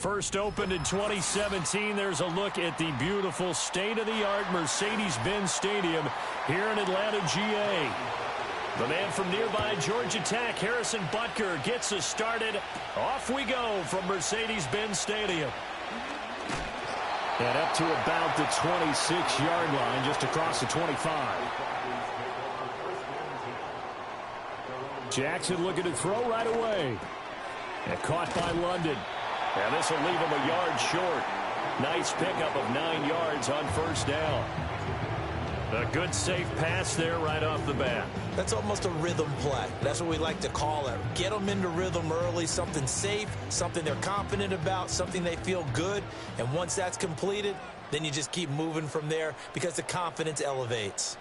First opened in 2017, there's a look at the beautiful state-of-the-art Mercedes-Benz Stadium here in Atlanta, GA. The man from nearby Georgia Tech, Harrison Butker, gets us started. Off we go from Mercedes-Benz Stadium. And up to about the 26-yard line, just across the 25. Jackson looking to throw right away. And caught by London. And this will leave him a yard short. Nice pickup of 9 yards on first down. A good safe pass there right off the bat. That's almost a rhythm play. That's what we like to call it. Get them into rhythm early, something safe, something they're confident about, something they feel good. And once that's completed, then you just keep moving from there because the confidence elevates.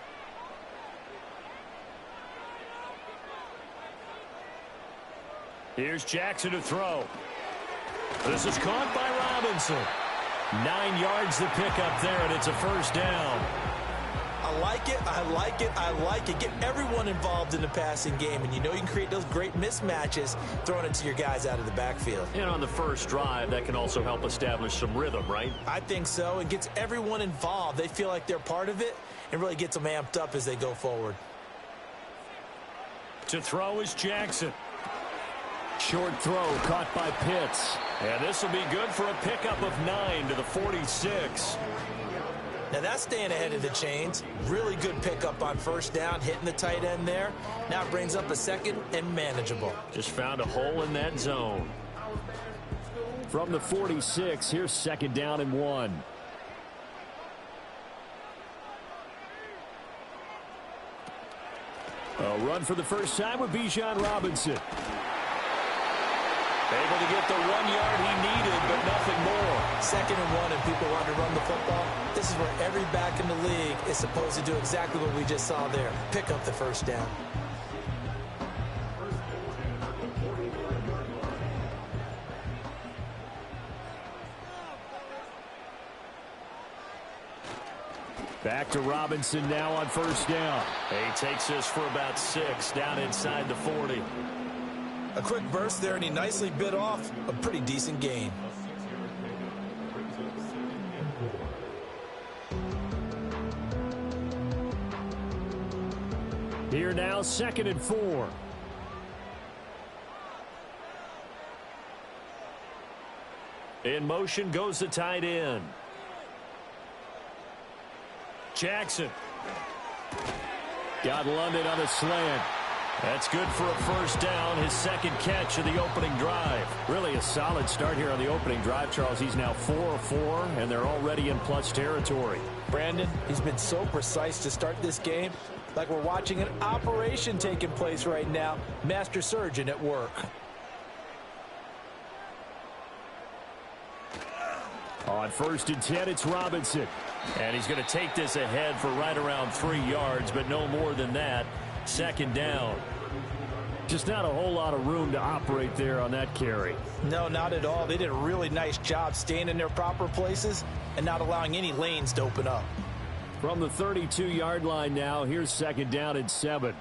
Here's Jackson to throw. This is caught by Robinson. 9 yards to pick up there, and it's a first down. I like it, I like it, I like it. Get everyone involved in the passing game, and you know you can create those great mismatches throwing it to your guys out of the backfield. And on the first drive, that can also help establish some rhythm, right? I think so. It gets everyone involved. They feel like they're part of it, and really gets them amped up as they go forward. To throw is Jackson. Short throw caught by Pitts. And this will be good for a pickup of 9 to the 46. Now that's staying ahead of the chains. Really good pickup on first down, hitting the tight end there. Now it brings up a second and manageable. Just found a hole in that zone. From the 46, here's second down and 1. A run for the first time with Bijan Robinson. Able to get the 1 yard he needed, but nothing more. 2nd and 1, and people want to run the football. This is where every back in the league is supposed to do exactly what we just saw there. Pick up the first down. Back to Robinson now on first down. He takes this for about 6 down inside the 40. A quick burst there, and he nicely bit off a pretty decent gain. Here now, 2nd and 4. In motion goes the tight end. Jackson. Got London on a slant. That's good for a first down, his 2nd catch of the opening drive. Really a solid start here on the opening drive, Charles. He's now 4 of 4, and they're already in plus territory. Brandon, he's been so precise to start this game, like we're watching an operation taking place right now. Master surgeon at work. On 1st and 10, it's Robinson. And he's going to take this ahead for right around 3 yards, but no more than that. 2nd down. Just not a whole lot of room to operate there on that carry. No, not at all. They did a really nice job staying in their proper places and not allowing any lanes to open up. From the 32-yard line now, here's 2nd down and 7.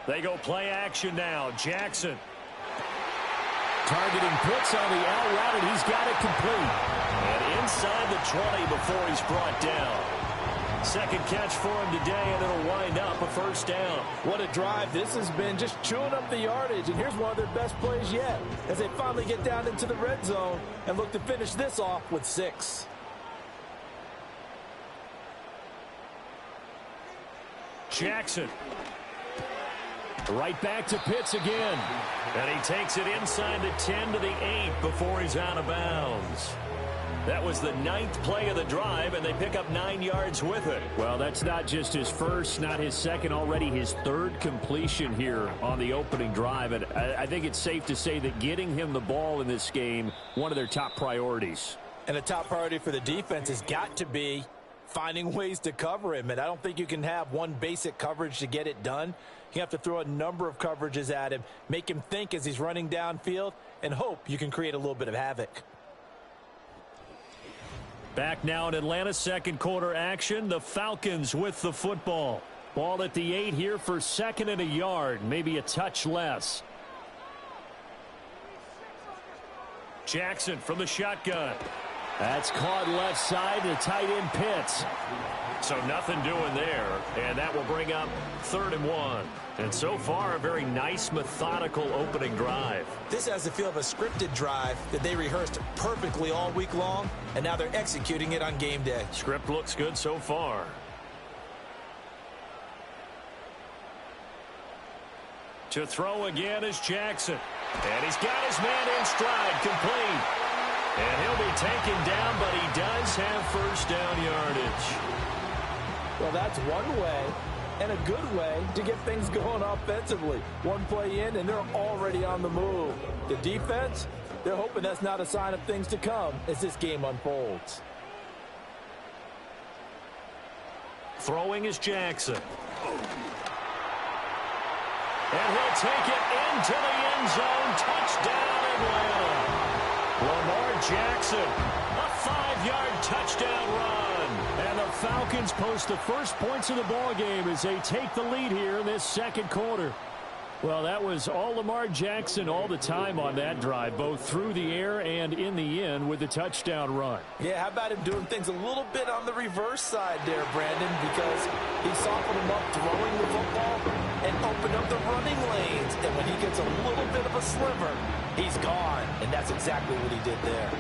They go play action now. Jackson. Targeting Pitts on the out route, and he's got it complete. And inside the 20 before he's brought down. 2nd catch for him today, and it'll wind up a first down. What a drive this has been, just chewing up the yardage. And here's one of their best plays yet, as they finally get down into the red zone and look to finish this off with 6. Jackson. Right back to Pitts again. And he takes it inside the 10 to the 8 before he's out of bounds. That was the 9th play of the drive, and they pick up 9 yards with it. Well, that's not just his first, not his second, already his 3rd completion here on the opening drive. And I think it's safe to say that getting him the ball in this game, one of their top priorities. And a top priority for the defense has got to be finding ways to cover him. And I don't think you can have one basic coverage to get it done. You have to throw a number of coverages at him, make him think as he's running downfield, and hope you can create a little bit of havoc. Back now in Atlanta, 2nd quarter action. The Falcons with the football. Ball at the 8 here for 2nd and a yard, maybe a touch less. Jackson from the shotgun. That's caught left side to tight end Pitts. So nothing doing there, and that will bring up 3rd and 1. And so far, a very nice, methodical opening drive. This has the feel of a scripted drive that they rehearsed perfectly all week long, and now they're executing it on game day. Script looks good so far. To throw again is Jackson. And he's got his man in stride, complete. And he'll be taken down, but he does have first down yardage. Well, that's one way and a good way to get things going offensively. One play in, and they're already on the move. The defense, they're hoping that's not a sign of things to come as this game unfolds. Throwing is Jackson. And he'll take it into the end zone. Touchdown, Atlanta. Lamar Jackson, a 5-yard touchdown run. And the Falcons post the first points of the ball game as they take the lead here in this 2nd quarter. Well, that was all Lamar Jackson all the time on that drive, both through the air and in the end with the touchdown run. Yeah, how about him doing things a little bit on the reverse side there, Brandon, because he softened him up throwing the football and opened up the running lanes. And when he gets a little bit of a sliver, he's gone. And that's exactly what he did there.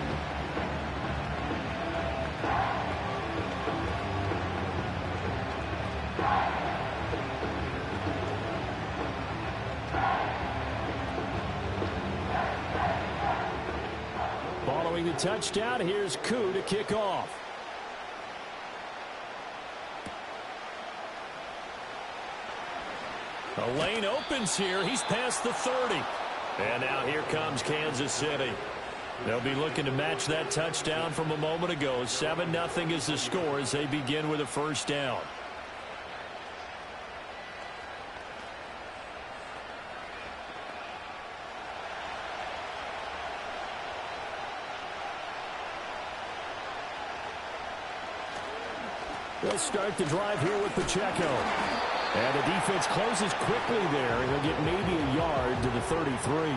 Following the touchdown, here's Koo to kick off. A lane opens here. He's past the 30. And now here comes Kansas City. They'll be looking to match that touchdown from a moment ago. 7-0 is the score as they begin with a first down. They'll start the drive here with Pacheco. And the defense closes quickly there. He'll get maybe a yard to the 33.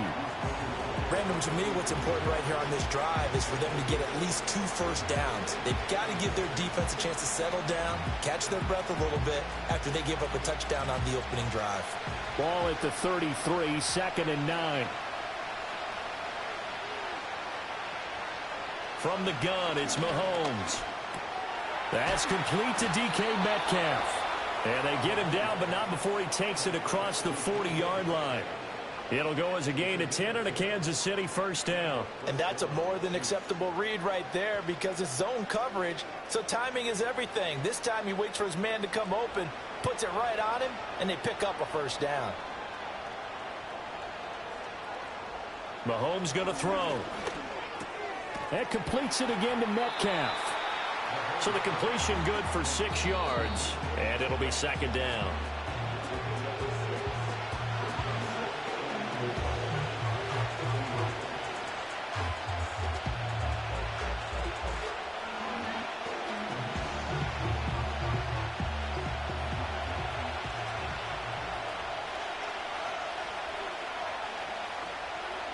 Brandon, to me, what's important right here on this drive is for them to get at least 2 first downs. They've got to give their defense a chance to settle down, catch their breath a little bit after they give up a touchdown on the opening drive. Ball at the 33, 2nd and 9. From the gun, it's Mahomes. That's complete to DK Metcalf. And they get him down, but not before he takes it across the 40-yard line. It'll go as a gain of 10 and a Kansas City first down. And that's a more than acceptable read right there because it's zone coverage, so timing is everything. This time he waits for his man to come open, puts it right on him, and they pick up a first down. Mahomes going to throw. That completes it again to Metcalf. So the completion good for 6 yards, and it'll be 2nd down.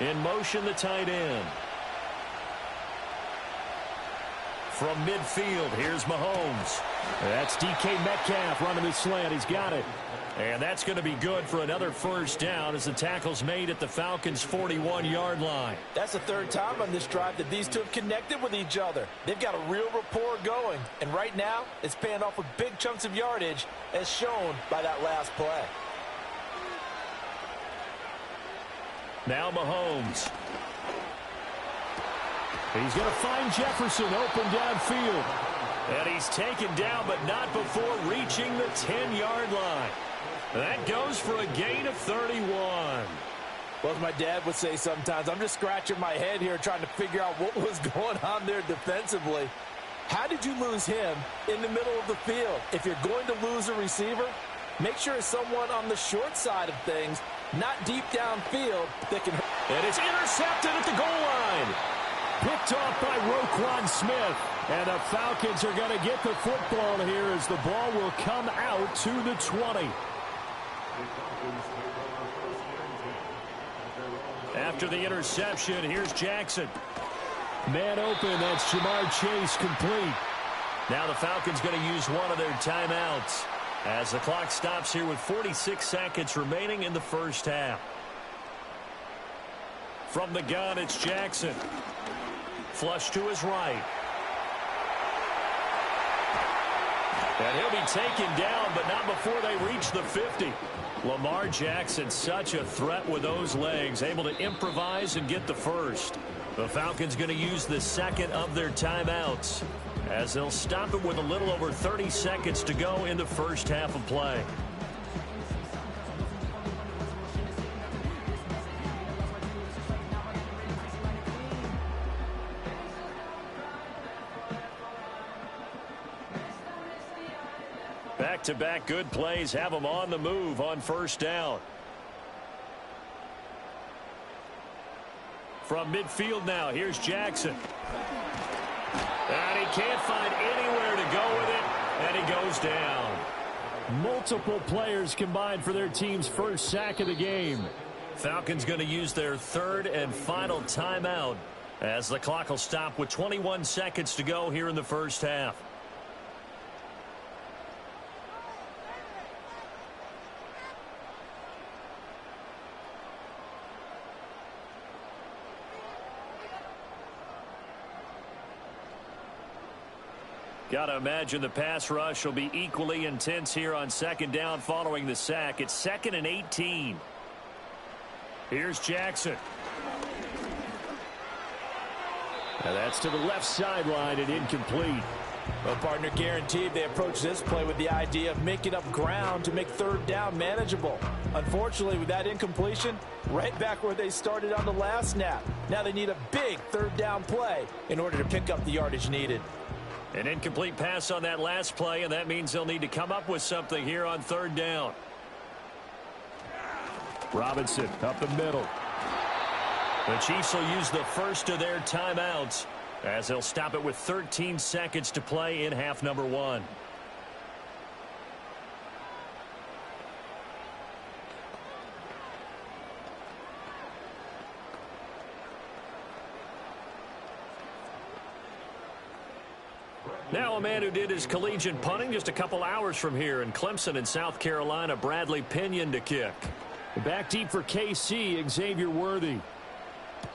In motion, the tight end. From midfield, here's Mahomes. That's DK Metcalf running the slant. He's got it. And that's going to be good for another first down as the tackle's made at the Falcons' 41-yard line. That's the 3rd time on this drive that these two have connected with each other. They've got a real rapport going. And right now, it's paying off with big chunks of yardage as shown by that last play. Now Mahomes. He's going to find Jefferson open downfield. And he's taken down, but not before reaching the 10-yard line. That goes for a gain of 31. Well, as my dad would say sometimes, I'm just scratching my head here trying to figure out what was going on there defensively. How did you lose him in the middle of the field? If you're going to lose a receiver, make sure it's someone on the short side of things, not deep downfield that can. And it's intercepted at the goal line. Picked off by Roquan Smith. And the Falcons are going to get the football here as the ball will come out to the 20. After the interception, here's Jackson. Man open, that's Jamar Chase complete. Now the Falcons going to use one of their timeouts as the clock stops here with 46 seconds remaining in the first half. From the gun, it's Jackson. Flush to his right. And he'll be taken down, but not before they reach the 50. Lamar Jackson, such a threat with those legs, able to improvise and get the first. The Falcons going to use the second of their timeouts as they'll stop it with a little over 30 seconds to go in the first half of play. Back-to-back good plays have them on the move on first down. From midfield now, here's Jackson. And he can't find anywhere to go with it, and he goes down. Multiple players combined for their team's first sack of the game. Falcons going to use their third and final timeout as the clock will stop with 21 seconds to go here in the first half. Got to imagine the pass rush will be equally intense here on second down following the sack. It's 2nd and 18. Here's Jackson. And that's to the left sideline and incomplete. Well, partner, guaranteed they approach this play with the idea of making up ground to make third down manageable. Unfortunately, with that incompletion, right back where they started on the last snap. Now they need a big third down play in order to pick up the yardage needed. An incomplete pass on that last play, and that means they'll need to come up with something here on third down. Robinson up the middle. The Chiefs will use the first of their timeouts as they'll stop it with 13 seconds to play in half number 1. Now a man who did his collegiate punting just a couple hours from here in Clemson in South Carolina, Bradley Pinion to kick. Back deep for KC, Xavier Worthy.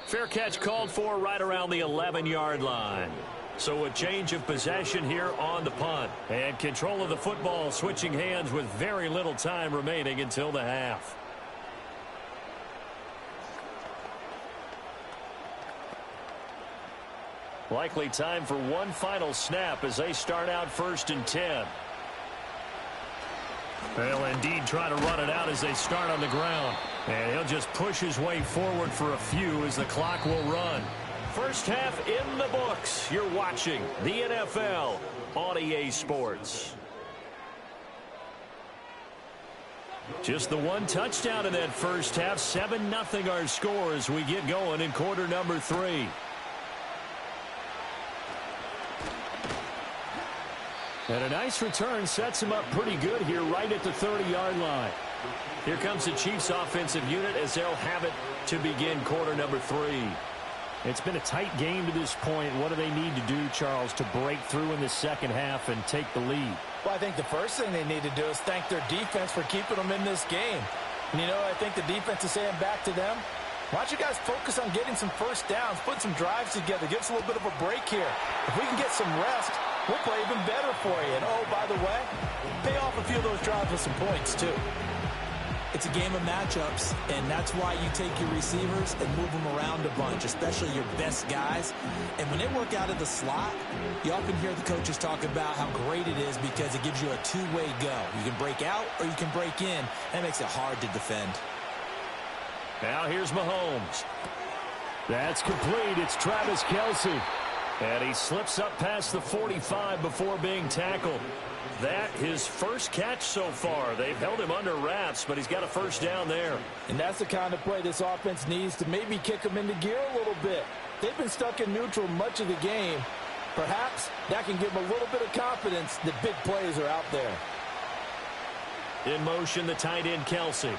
Fair catch called for right around the 11-yard line. So a change of possession here on the punt. And control of the football switching hands with very little time remaining until the half. Likely time for one final snap as they start out 1st and 10. They'll indeed try to run it out as they start on the ground. And he'll just push his way forward for a few as the clock will run. First half in the books. You're watching the NFL on EA Sports. Just the one touchdown in that first half. 7-0 our score as we get going in quarter number 3. And a nice return sets him up pretty good here right at the 30-yard line. Here comes the Chiefs offensive unit as they'll have it to begin quarter number 3. It's been a tight game to this point. What do they need to do, Charles, to break through in the second half and take the lead? Well, I think the first thing they need to do is thank their defense for keeping them in this game. And you know, I think the defense is saying back to them, why don't you guys focus on getting some first downs, put some drives together, give us a little bit of a break here. If we can get some rest, we'll play even better for you. And, oh, by the way, pay off a few of those drives with some points, too. It's a game of matchups, and that's why you take your receivers and move them around a bunch, especially your best guys. And when they work out of the slot, you often hear the coaches talk about how great it is because it gives you a two-way go. You can break out or you can break in. That makes it hard to defend. Now here's Mahomes. That's complete. It's Travis Kelce. And he slips up past the 45 before being tackled. That his first catch so far. They've held him under wraps, but he's got a first down there. And that's the kind of play this offense needs to maybe kick them into gear a little bit. They've been stuck in neutral much of the game. Perhaps that can give them a little bit of confidence that big plays are out there. In motion, the tight end, Kelce.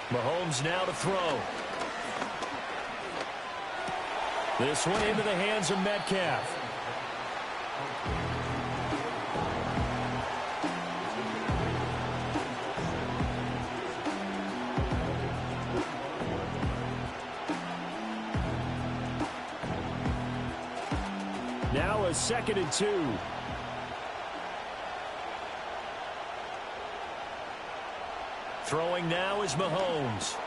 Mahomes now to throw. This one into the hands of Metcalf. Now a 2nd and 2. Throwing now is Mahomes.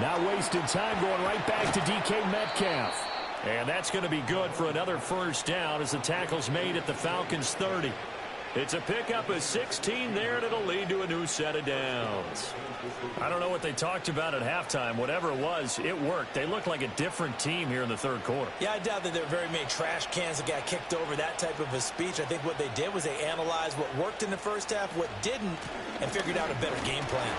Not wasting time, going right back to DK Metcalf. And that's going to be good for another first down as the tackle's made at the Falcons' 30. It's a pickup of 16 there, and it'll lead to a new set of downs. I don't know what they talked about at halftime. Whatever it was, it worked. They look like a different team here in the third quarter. Yeah, I doubt that there are very many trash cans that got kicked over, that type of a speech. I think what they did was they analyzed what worked in the first half, what didn't, and figured out a better game plan.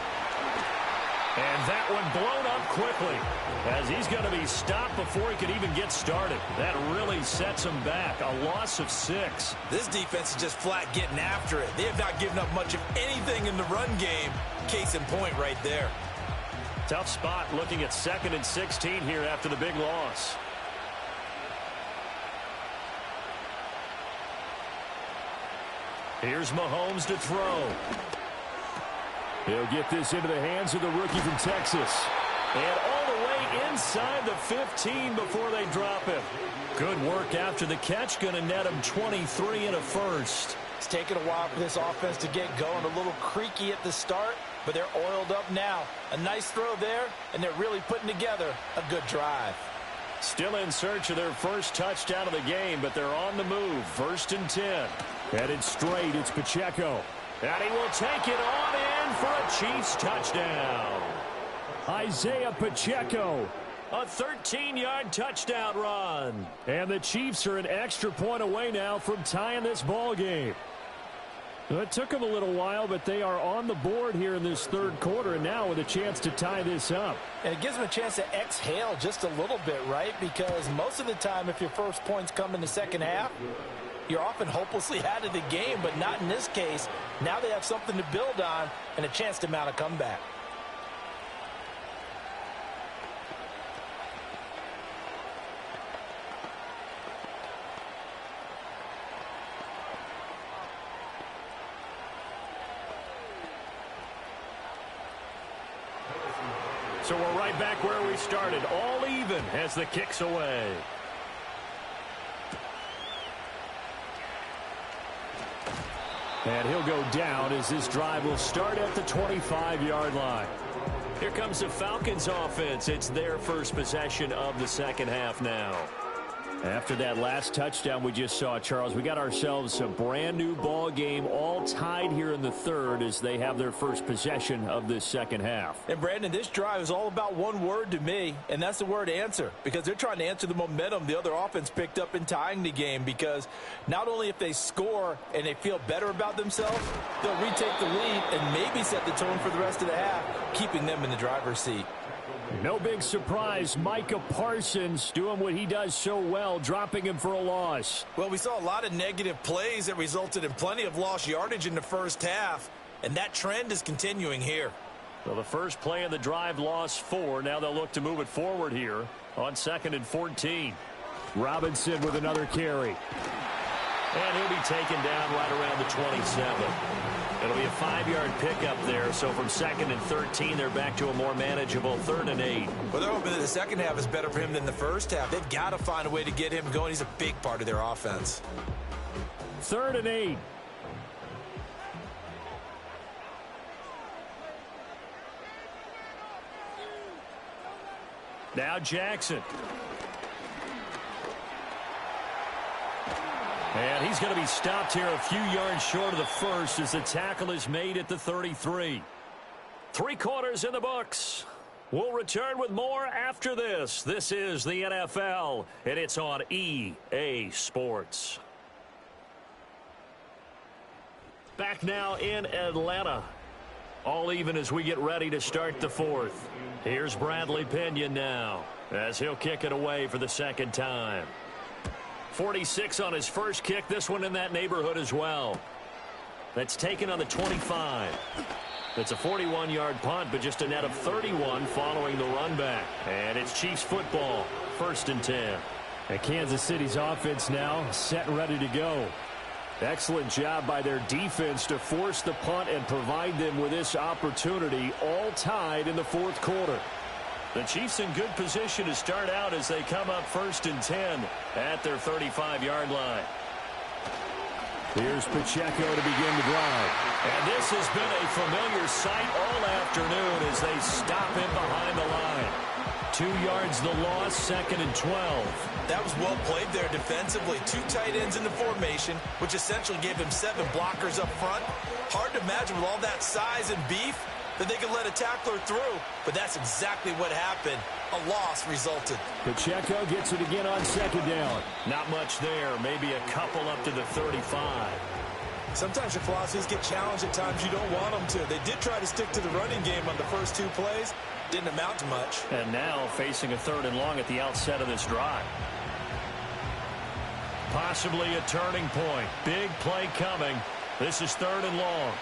And that one blown up quickly as he's going to be stopped before he could even get started. That really sets him back. A loss of 6. This defense is just flat getting after it. They have not given up much of anything in the run game. Case in point right there. Tough spot looking at 2nd and 16 here after the big loss. Here's Mahomes to throw. He'll get this into the hands of the rookie from Texas. And all the way inside the 15 before they drop him. Good work after the catch. Going to net him 23 and a first. It's taken a while for this offense to get going. A little creaky at the start, but they're oiled up now. A nice throw there, and they're really putting together a good drive. Still in search of their first touchdown of the game, but they're on the move. 1st and 10. Headed straight, it's Pacheco. And he will take it on in for a Chiefs touchdown. Isaiah Pacheco. A 13-yard touchdown run. And the Chiefs are an extra point away now from tying this ball game. It took them a little while, but they are on the board here in this third quarter, and now with a chance to tie this up. And it gives them a chance to exhale just a little bit, right? Because most of the time, if your first points come in the second half, you're often hopelessly out of the game, but not in this case. Now they have something to build on and a chance to mount a comeback. So we're right back where we started, all even as the kick's away. And he'll go down as this drive will start at the 25-yard line. Here comes the Falcons offense. It's their first possession of the second half now. After that last touchdown we just saw, Charles, we got ourselves a brand new ball game, all tied here in the third as they have their first possession of this second half. And Brandon, this drive is all about one word to me, and that's the word answer, because they're trying to answer the momentum the other offense picked up in tying the game, because not only if they score and they feel better about themselves, they'll retake the lead and maybe set the tone for the rest of the half, keeping them in the driver's seat. No big surprise, Micah Parsons doing what he does so well, dropping him for a loss. Well, we saw a lot of negative plays that resulted in plenty of lost yardage in the first half, and that trend is continuing here. Well, the first play of the drive lost 4. Now they'll look to move it forward here on 2nd and 14. Robinson with another carry. And he'll be taken down right around the 27. It'll be a 5-yard pickup there, so from 2nd and 13, they're back to a more manageable 3rd and 8. Well, they're hoping that the second half is better for him than the first half. They've got to find a way to get him going. He's a big part of their offense. 3rd and 8. Now Jackson. And he's going to be stopped here a few yards short of the first as the tackle is made at the 33. 3 quarters in the books. We'll return with more after this. This is the NFL, and it's on EA Sports. Back now in Atlanta. All even as we get ready to start the fourth. Here's Bradley Pinion now as he'll kick it away for the second time. 46 on his first kick. This one in that neighborhood as well. That's taken on the 25. It's a 41-yard punt, but just a net of 31 following the run back. And it's Chiefs football, 1st and 10. And Kansas City's offense now set and ready to go. Excellent job by their defense to force the punt and provide them with this opportunity, all tied in the fourth quarter. The Chiefs in good position to start out as they come up 1st and 10 at their 35-yard line. Here's Pacheco to begin the drive. And this has been a familiar sight all afternoon as they stop him behind the line. 2 yards the loss, 2nd and 12. That was well played there defensively. 2 tight ends in the formation, which essentially gave him 7 blockers up front. Hard to imagine with all that size and beef that they could let a tackler through, but that's exactly what happened. A loss resulted. Pacheco gets it again on 2nd down. Not much there, maybe a couple up to the 35. Sometimes your philosophies get challenged at times you don't want them to. They did try to stick to the running game on the first 2 plays. Didn't amount to much. And now facing a 3rd and long at the outset of this drive. Possibly a turning point. Big play coming. This is 3rd and long.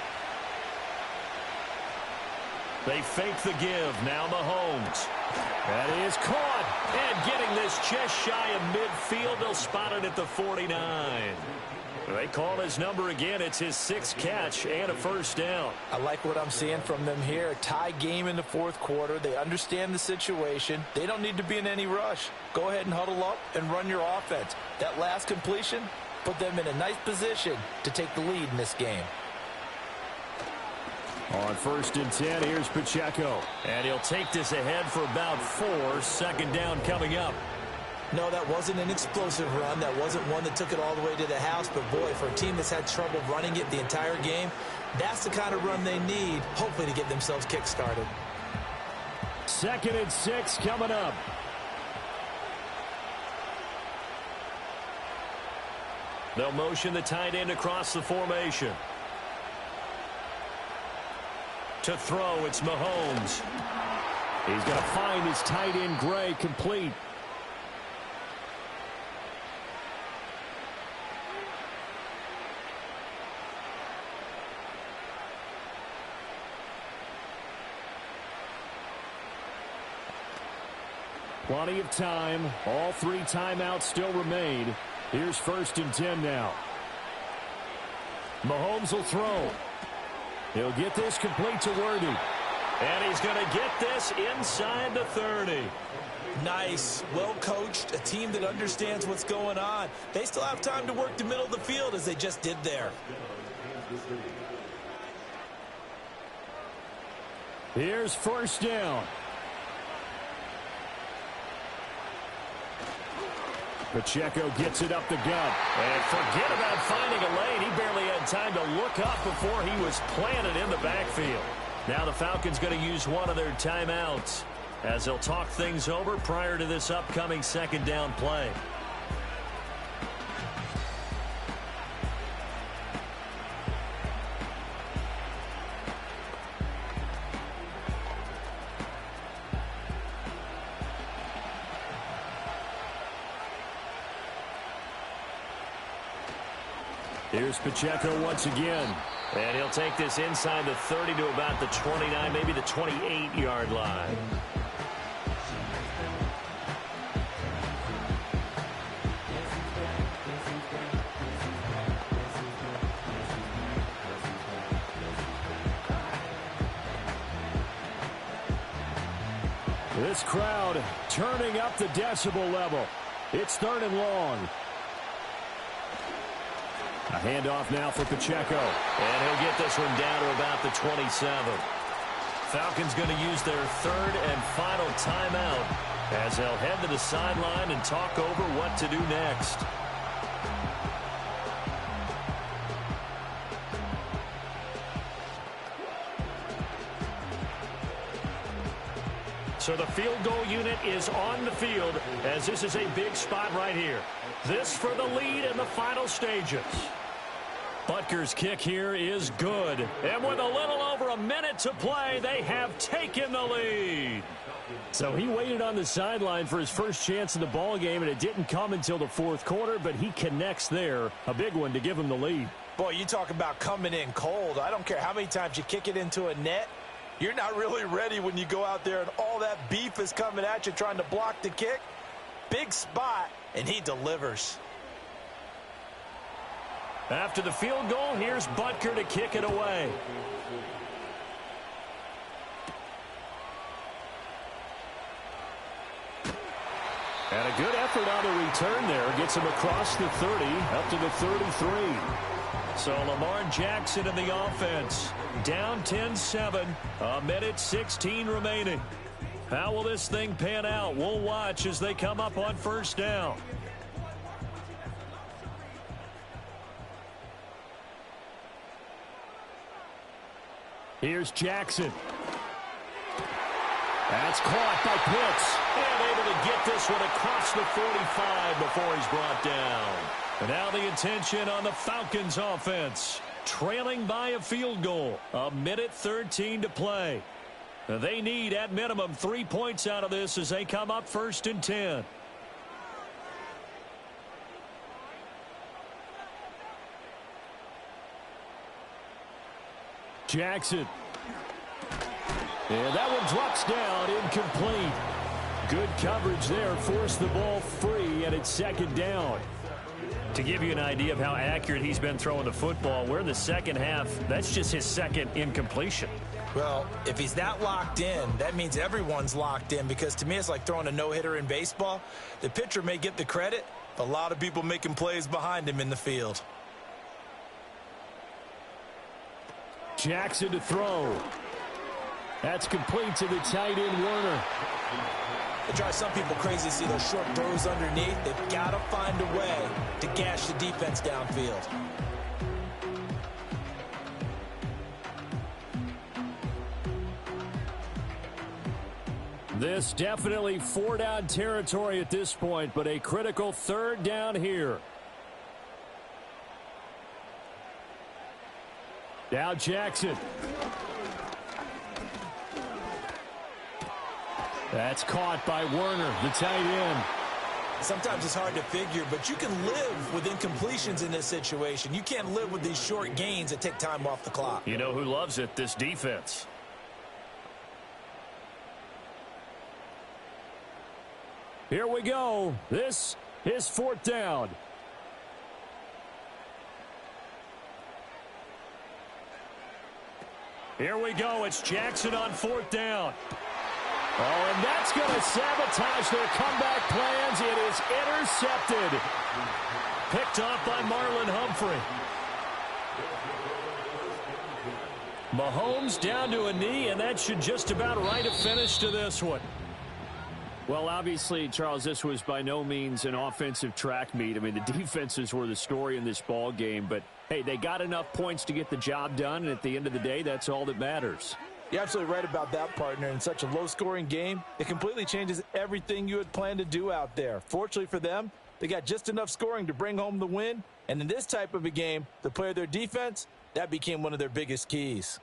They fake the give. Now Mahomes. That is caught. And getting this just shy of midfield. They'll spot it at the 49. They call his number again. It's his 6th catch and a 1st down. I like what I'm seeing from them here. A tie game in the fourth quarter. They understand the situation. They don't need to be in any rush. Go ahead and huddle up and run your offense. That last completion put them in a nice position to take the lead in this game. On 1st and 10, here's Pacheco. And he'll take this ahead for about 4. 2nd down coming up. No, that wasn't an explosive run. That wasn't one that took it all the way to the house. But, boy, for a team that's had trouble running it the entire game, that's the kind of run they need, hopefully, to get themselves kick-started. 2nd and 6 coming up. They'll motion the tight end across the formation. To throw, it's Mahomes. He's going to find his tight end, Gray, complete. Plenty of time. All 3 timeouts still remain. Here's 1st and 10 now. Mahomes will throw. He'll get this complete to Worthy. And he's going to get this inside the 30. Nice. Well coached. A team that understands what's going on. They still have time to work the middle of the field as they just did there. Here's 1st down. Pacheco gets it up the gut. And forget about finding a lane. He barely had time to look up before he was planted in the backfield. Now the Falcons going to use one of their timeouts as they'll talk things over prior to this upcoming 2nd down play. Here's Pacheco once again. And he'll take this inside the 30 to about the 29, maybe the 28-yard line. This crowd turning up the decibel level. It's 3rd and long. A handoff now for Pacheco. And he'll get this one down to about the 27. Falcons going to use their 3rd and final timeout as they'll head to the sideline and talk over what to do next. So the field goal unit is on the field as this is a big spot right here. This for the lead in the final stages. Butker's kick here is good. And with a little over a minute to play, they have taken the lead. So he waited on the sideline for his first chance in the ball game, and it didn't come until the 4th quarter, but he connects there. A big one to give him the lead. Boy, you talk about coming in cold. I don't care how many times you kick it into a net. You're not really ready when you go out there and all that beef is coming at you trying to block the kick. Big spot, and he delivers. After the field goal, here's Butker to kick it away. And a good effort on the return there. Gets him across the 30, up to the 33. So Lamar Jackson in the offense. Down 10-7. A minute 16 remaining. How will this thing pan out? We'll watch as they come up on 1st down. Here's Jackson. That's caught by Pitts. And able to get this one across the 45 before he's brought down. And now the attention on the Falcons offense. Trailing by a field goal. A minute 13 to play. They need at minimum 3 points out of this as they come up 1st and 10. Jackson. And that one drops down, incomplete. Good coverage there, forced the ball free, and it's 2nd down. To give you an idea of how accurate he's been throwing the football, we're in the 2nd half. That's just his 2nd incompletion. Well, if he's that locked in, that means everyone's locked in, because to me it's like throwing a no-hitter in baseball. The pitcher may get the credit, but a lot of people making plays behind him in the field. Jackson to throw. That's complete to the tight end, Werner. It drives some people crazy to see those short throws underneath. They've got to find a way to gash the defense downfield. This definitely 4-down territory at this point, but a critical 3rd down here. Now Jackson. That's caught by Werner, the tight end. Sometimes it's hard to figure, but you can live with incompletions in this situation. You can't live with these short gains that take time off the clock. You know who loves it? This defense. Here we go. This is 4th down. Here we go. It's Jackson on 4th down. Oh, and that's going to sabotage their comeback plans. It is intercepted. Picked off by Marlon Humphrey. Mahomes down to a knee, and that should just about write a finish to this one. Well, obviously, Charles, this was by no means an offensive track meet. I mean, the defenses were the story in this ball game, but hey, they got enough points to get the job done, and at the end of the day, that's all that matters. You're absolutely right about that, partner. In such a low-scoring game, it completely changes everything you had planned to do out there. Fortunately for them, they got just enough scoring to bring home the win, and in this type of a game, to play their defense, that became one of their biggest keys.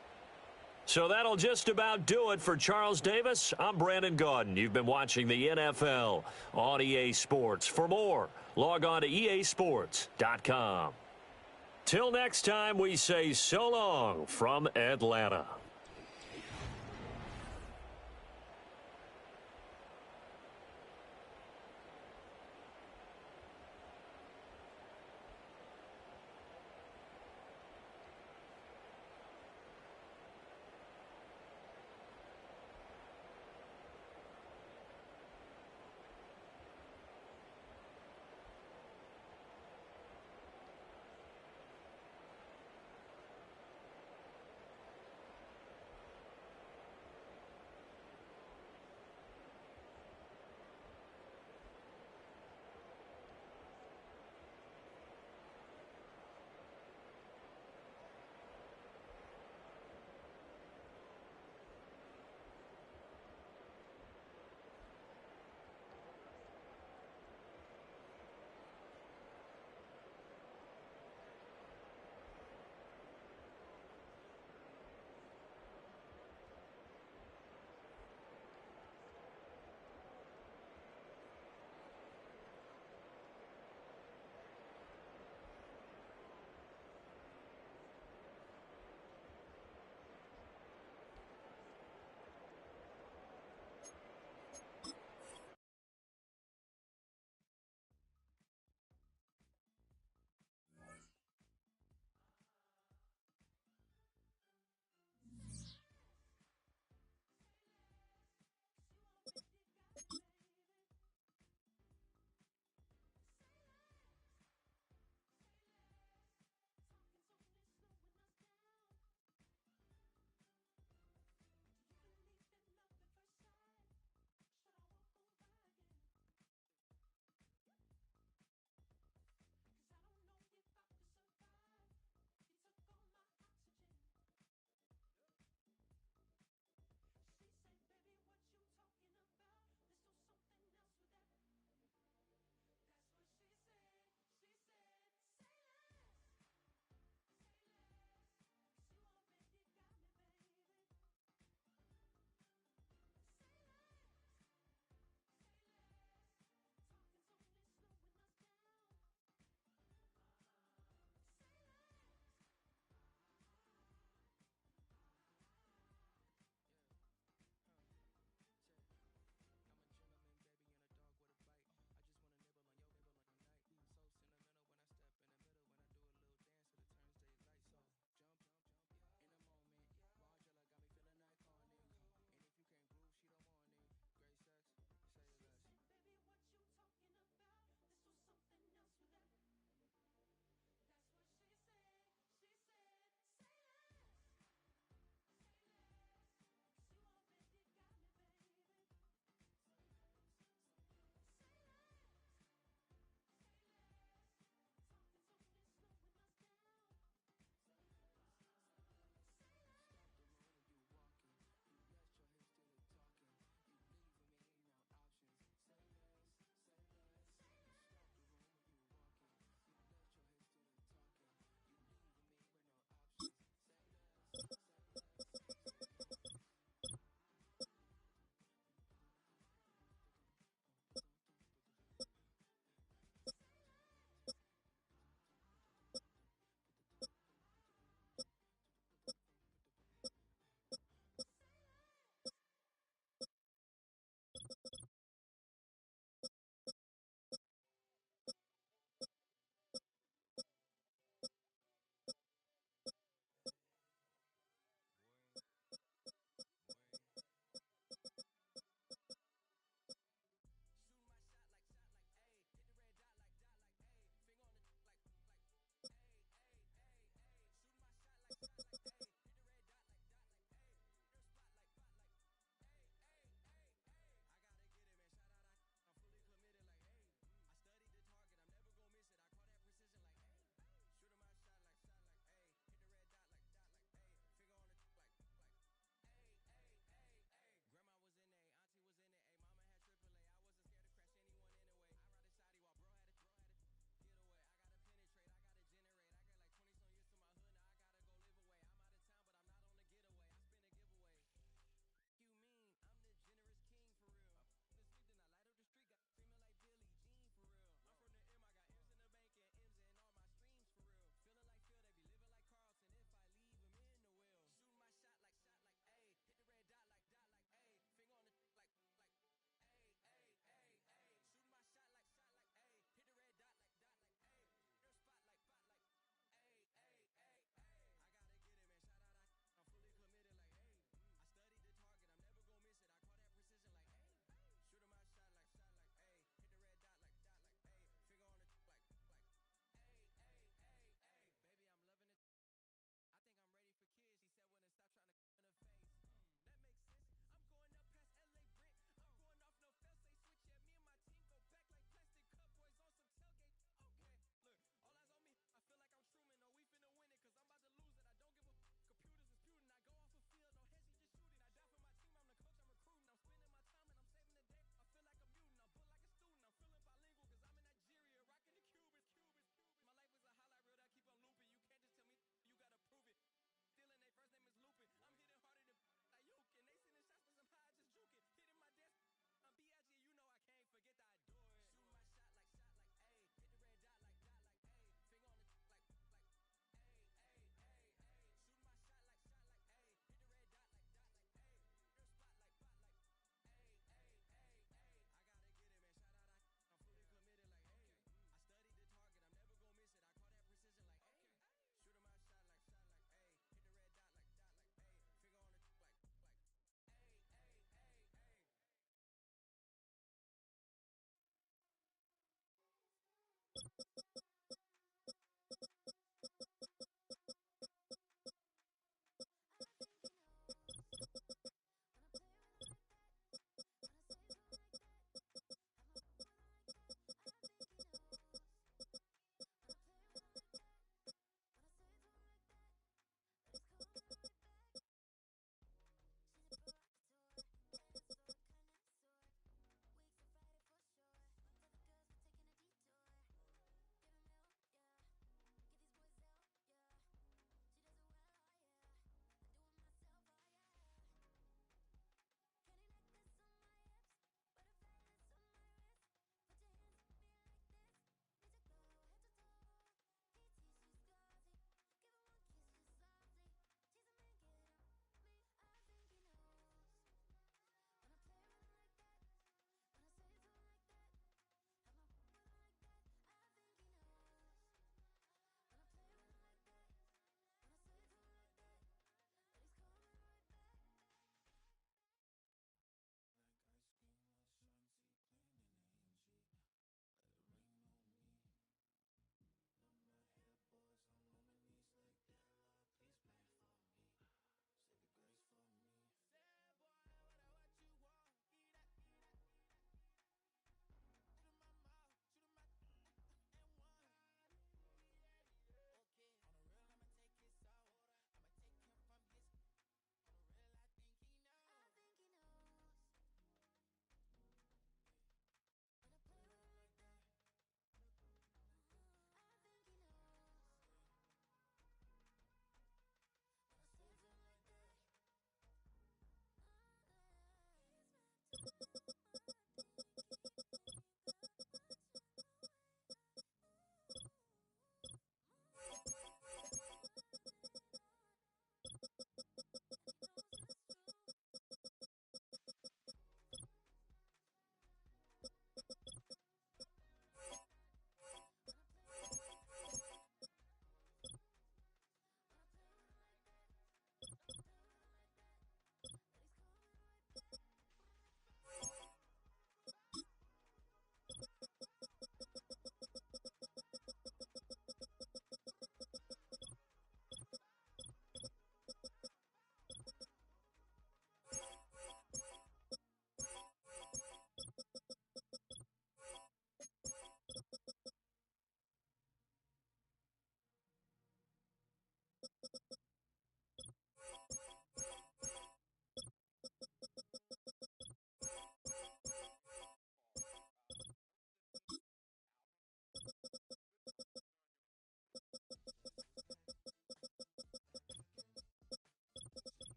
So that'll just about do it for Charles Davis. I'm Brandon Gaudin. You've been watching the NFL on EA Sports. For more, log on to easports.com. Till next time, we say so long from Atlanta.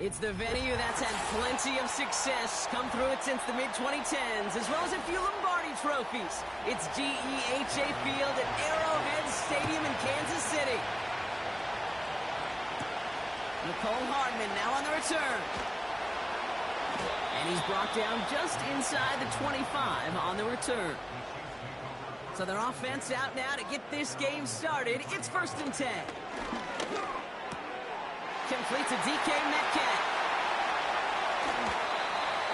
It's the venue that's had plenty of success, come through it since the mid-2010s, as well as a few Lombardi trophies. It's GEHA Field at Arrowhead Stadium in Kansas City. Nicole Hardman now on the return. And he's brought down just inside the 25 on the return. So their offense out now to get this game started. It's 1st and 10. Complete to DK Metcalf.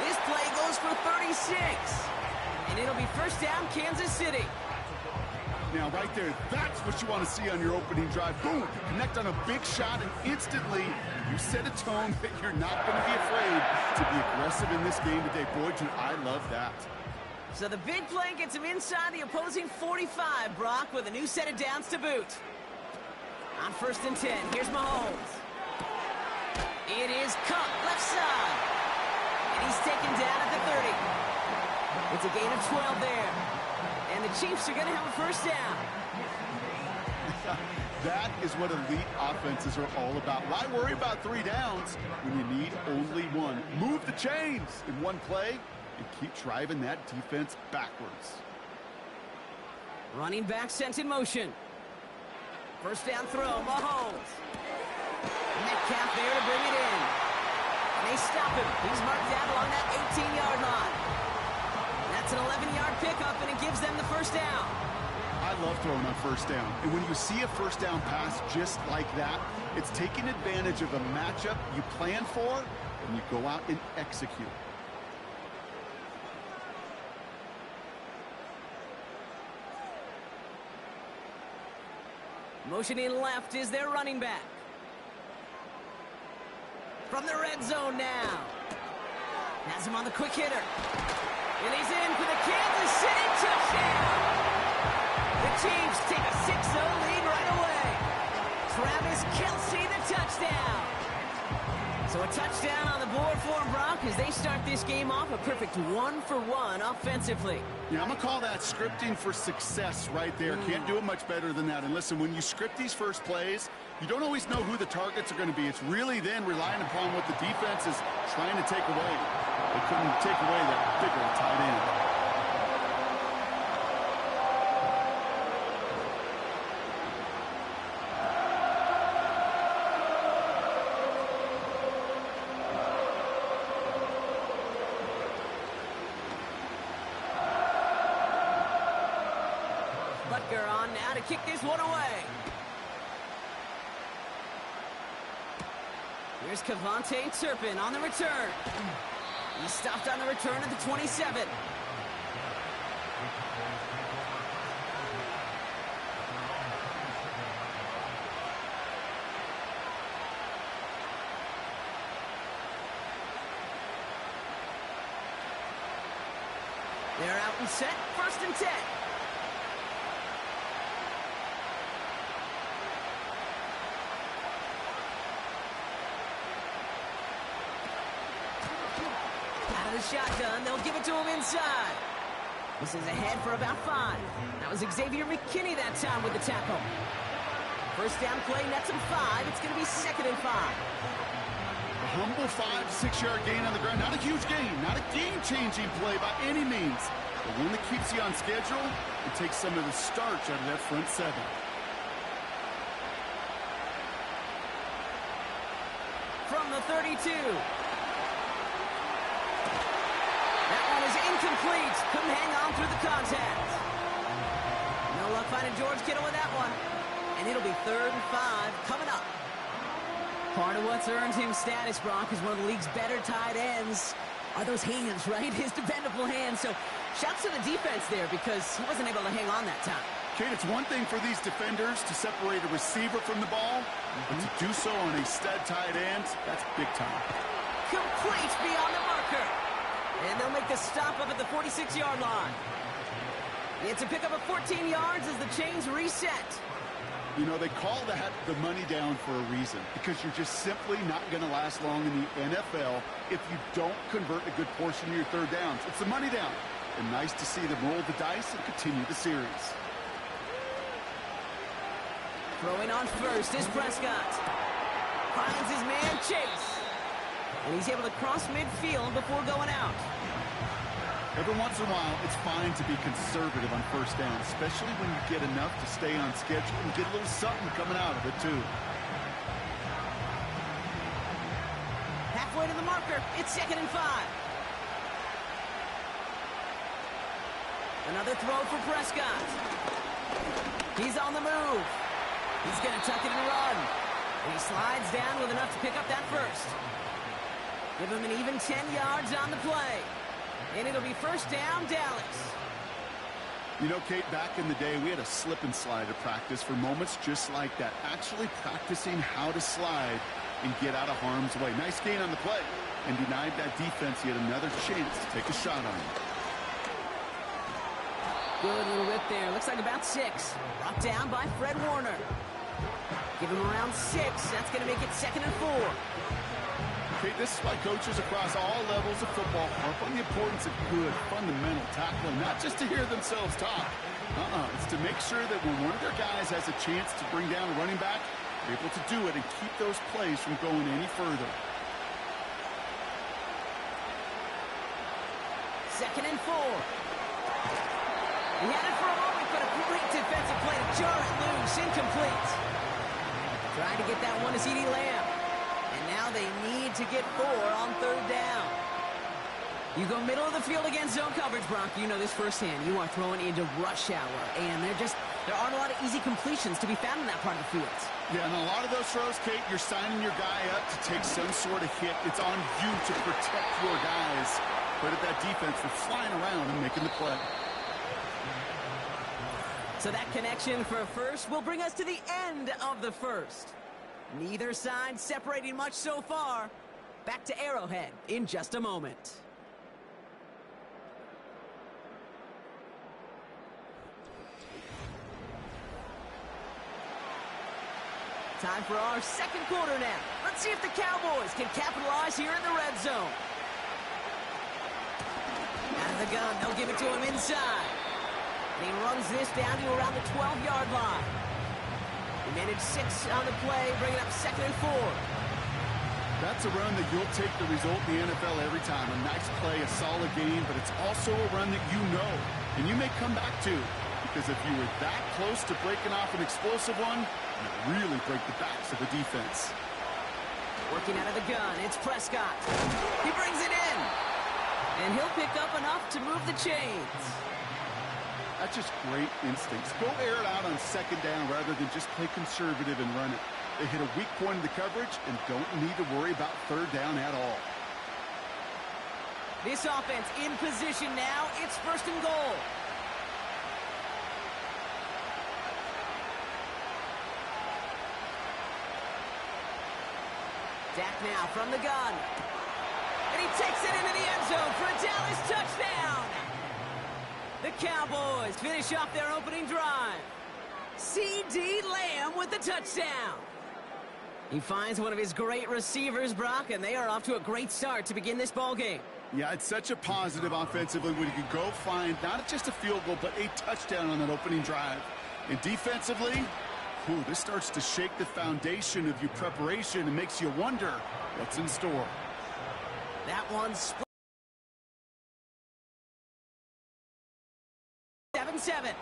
This play goes for 36. And it'll be 1st down, Kansas City. Now, right there, that's what you want to see on your opening drive. Boom! You connect on a big shot, and instantly you set a tone that you're not going to be afraid to be aggressive in this game today. Boy, do I love that. So the big play gets him inside the opposing 45, Brock, with a new set of downs to boot. On 1st and 10, here's Mahomes. It is Cup, left side. And he's taken down at the 30. It's a gain of 12 there. And the Chiefs are going to have a 1st down. That is what elite offenses are all about. Why worry about 3 downs when you need only 1? Move the chains in one play and keep driving that defense backwards. Running back sent in motion. 1st down throw, Mahomes. Metcalf there to bring it in. And they stop him. He's marked down along that 18-yard line. That's an 11-yard pickup, and it gives them the 1st down. I love throwing on 1st down. And when you see a 1st down pass just like that, it's taking advantage of a matchup you plan for, and you go out and execute. Motioning left is their running back. From the red zone now. Has him on the quick hitter. And he's in for the Kansas City touchdown. The Chiefs take a 6-0 lead right away. Travis Kelce the touchdown. So a touchdown on the board for them, Brock, as they start this game off a perfect 1-for-1 offensively. Yeah, I'm going to call that scripting for success right there. Can't do it much better than that. And listen, when you script these first plays, you don't always know who the targets are going to be. It's really then relying upon what the defense is trying to take away. They couldn't take away that big old tight end. Butker on now to kick this one away. Here's Kevontae Turpin on the return. He stopped on the return at the 27. They're out and set, 1st and 10. The shotgun, they'll give it to him inside. This is ahead for about 5. That was Xavier McKinney that time with the tackle. 1st down play, nets him 5. It's going to be 2nd and 5. A humble 5-6-yard gain on the ground. Not a huge gain, not a game-changing play by any means. But one that keeps you on schedule and takes some of the starch out of that front 7. From the 32. That one is incomplete. Couldn't hang on through the contact. No luck finding George Kittle with that one. And it'll be 3rd and 5 coming up. Part of what's earned him status, Brock, is one of the league's better tight ends. Are those hands, right? His dependable hands. So shouts to the defense there because he wasn't able to hang on that time. Kate, it's one thing for these defenders to separate a receiver from the ball, but to do so on a stud tight end, that's big time. Complete beyond the marker. And they'll make the stop up at the 46-yard line. It's a pickup of 14 yards as the chains reset. You know, they call that the money down for a reason, because you're just simply not going to last long in the NFL if you don't convert a good portion of your 3rd downs. It's the money down. And nice to see them roll the dice and continue the series. Throwing on first is Prescott. Finds his man Chase. And he's able to cross midfield before going out. Every once in a while, it's fine to be conservative on first down, especially when you get enough to stay on schedule and get a little something coming out of it, too. Halfway to the marker. It's 2nd and 5. Another throw for Prescott. He's on the move. He's going to tuck it and run. And he slides down with enough to pick up that first. Give him an even 10 yards on the play. And it'll be first down, Dallas. You know, Kate, back in the day, we had a slip and slide at practice for moments just like that. Actually practicing how to slide and get out of harm's way. Nice gain on the play. And denied that defense yet another chance to take a shot on him. Good little whip there. Looks like about 6. Brought down by Fred Warner. Give him around 6. That's going to make it 2nd and 4. Okay, this is why coaches across all levels of football harp on the importance of good, fundamental tackling, not just to hear themselves talk. It's to make sure that when one of their guys has a chance to bring down a running back, they're able to do it and keep those plays from going any further. 2nd and 4. He had it for a moment, but a great defensive play to jar it loose. Incomplete. Trying to get that one to CeeDee Lamb. And now they need to get 4 on 3rd down. You go middle of the field against zone coverage, Brock. You know this firsthand. You are throwing into rush hour. And there aren't a lot of easy completions to be found in that part of the field. Yeah, and a lot of those throws, Kate, you're signing your guy up to take some sort of hit. It's on you to protect your guys. Credit that defense for flying around and making the play. So that connection for a first will bring us to the end of the first. Neither side separating much so far. Back to Arrowhead in just a moment. Time for our second quarter now. Let's see if the Cowboys can capitalize here in the red zone. Out of the gun, they'll give it to him inside. And he runs this down to around the 12-yard line. He managed 6 on the play, bringing up 2nd and 4. That's a run that you'll take the result in the NFL every time. A nice play, a solid game, but it's also a run that you know, and you may come back to. Because if you were that close to breaking off an explosive one, you really break the backs of the defense. Working out of the gun, it's Prescott. He brings it in. And he'll pick up enough to move the chains. That's just great instincts. Go air it out on 2nd down rather than just play conservative and run it. They hit a weak point in the coverage and don't need to worry about 3rd down at all. This offense in position now. It's 1st and goal. Dak now from the gun. And he takes it into the end zone for a Dallas touchdown. The Cowboys finish off their opening drive. CeeDee Lamb with the touchdown. He finds one of his great receivers, Brock, and they are off to a great start to begin this ballgame. Yeah, it's such a positive offensively when you can go find not just a field goal, but a touchdown on that opening drive. And defensively, this starts to shake the foundation of your preparation and makes you wonder what's in store. That one's split. 7-7.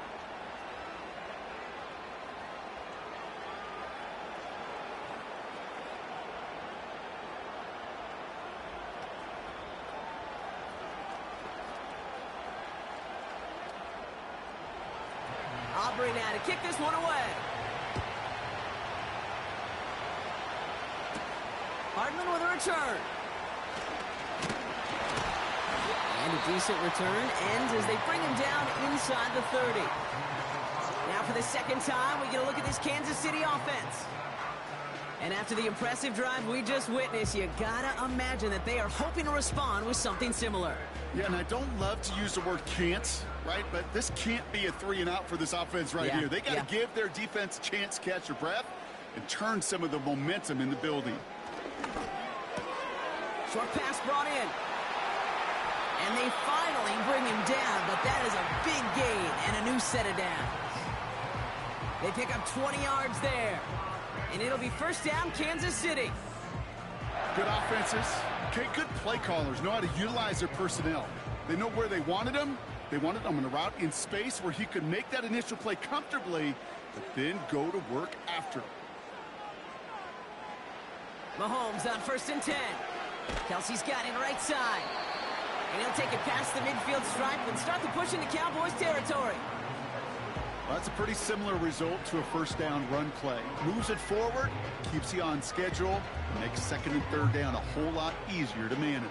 Aubrey now to kick this one away. Hardman with a return. And a decent return ends as they bring him down inside the 30. Now for the second time, we get a look at this Kansas City offense. And after the impressive drive we just witnessed, you gotta imagine that they are hoping to respond with something similar. Yeah, and I don't love to use the word can't, right? But this can't be a 3-and-out for this offense right here. They got to give their defense a chance to catch their breath and turn some of the momentum in the building. Short pass brought in. And they finally bring him down, but that is a big gain and a new set of downs. They pick up 20 yards there. And it'll be 1st down, Kansas City. Good offenses Okay, good play callers know how to utilize their personnel. They know where they wanted him. They wanted him on a route in space where he could make that initial play comfortably, but then go to work after. Mahomes on 1st and 10. Kelsey's got it right side. And he'll take it past the midfield stripe and start the push into Cowboys territory. Well, that's a pretty similar result to a first down run play. Moves it forward, keeps you on schedule, makes 2nd and 3rd down a whole lot easier to manage.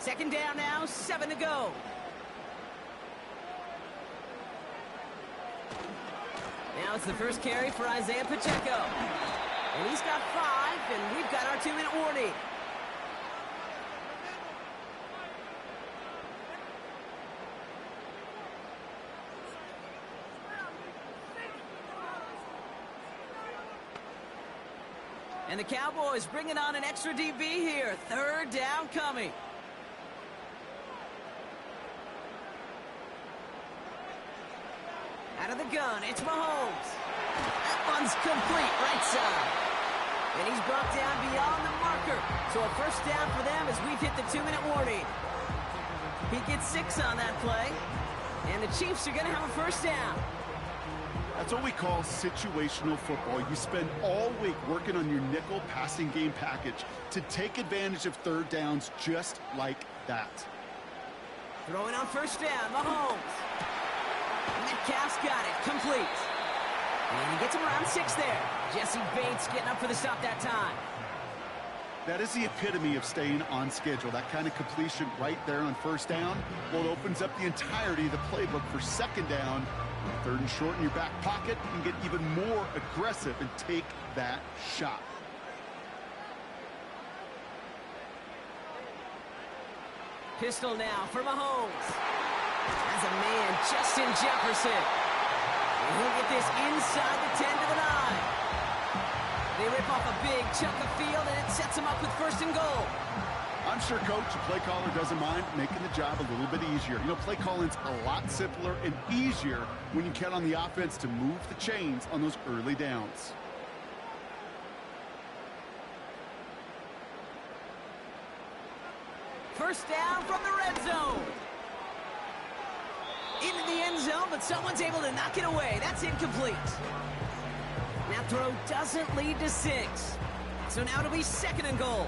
2nd down now, 7 to go. Now it's the first carry for Isaiah Pacheco. And he's got 5, and we've got our 2-minute warning. And the Cowboys bringing on an extra DB here. 3rd down coming. Out of the gun, it's Mahomes. That one's complete, right side. And he's brought down beyond the marker. So a first down for them as we've hit the 2-minute warning. He gets 6 on that play. And the Chiefs are going to have a first down. That's what we call situational football. You spend all week working on your nickel passing game package to take advantage of 3rd downs just like that. Throwing on 1st down, Mahomes. Metcalf's got it, complete. And he gets him around 6 there. Jesse Bates getting up for the stop that time. That is the epitome of staying on schedule. That kind of completion right there on 1st down. Well, it opens up the entirety of the playbook for 2nd down. 3rd and short in your back pocket, you can get even more aggressive and take that shot. Pistol now for Mahomes. As a man, Justin Jefferson. And he'll get this inside the 10 to the 9. They rip off a big chunk of field, and it sets them up with 1st and goal. I'm sure coach, the play caller, doesn't mind making the job a little bit easier. You know, play calling's a lot simpler and easier when you count on the offense to move the chains on those early downs. First down from the red zone. Into the end zone, but someone's able to knock it away. That's incomplete. That throw doesn't lead to 6. So now it'll be 2nd and goal.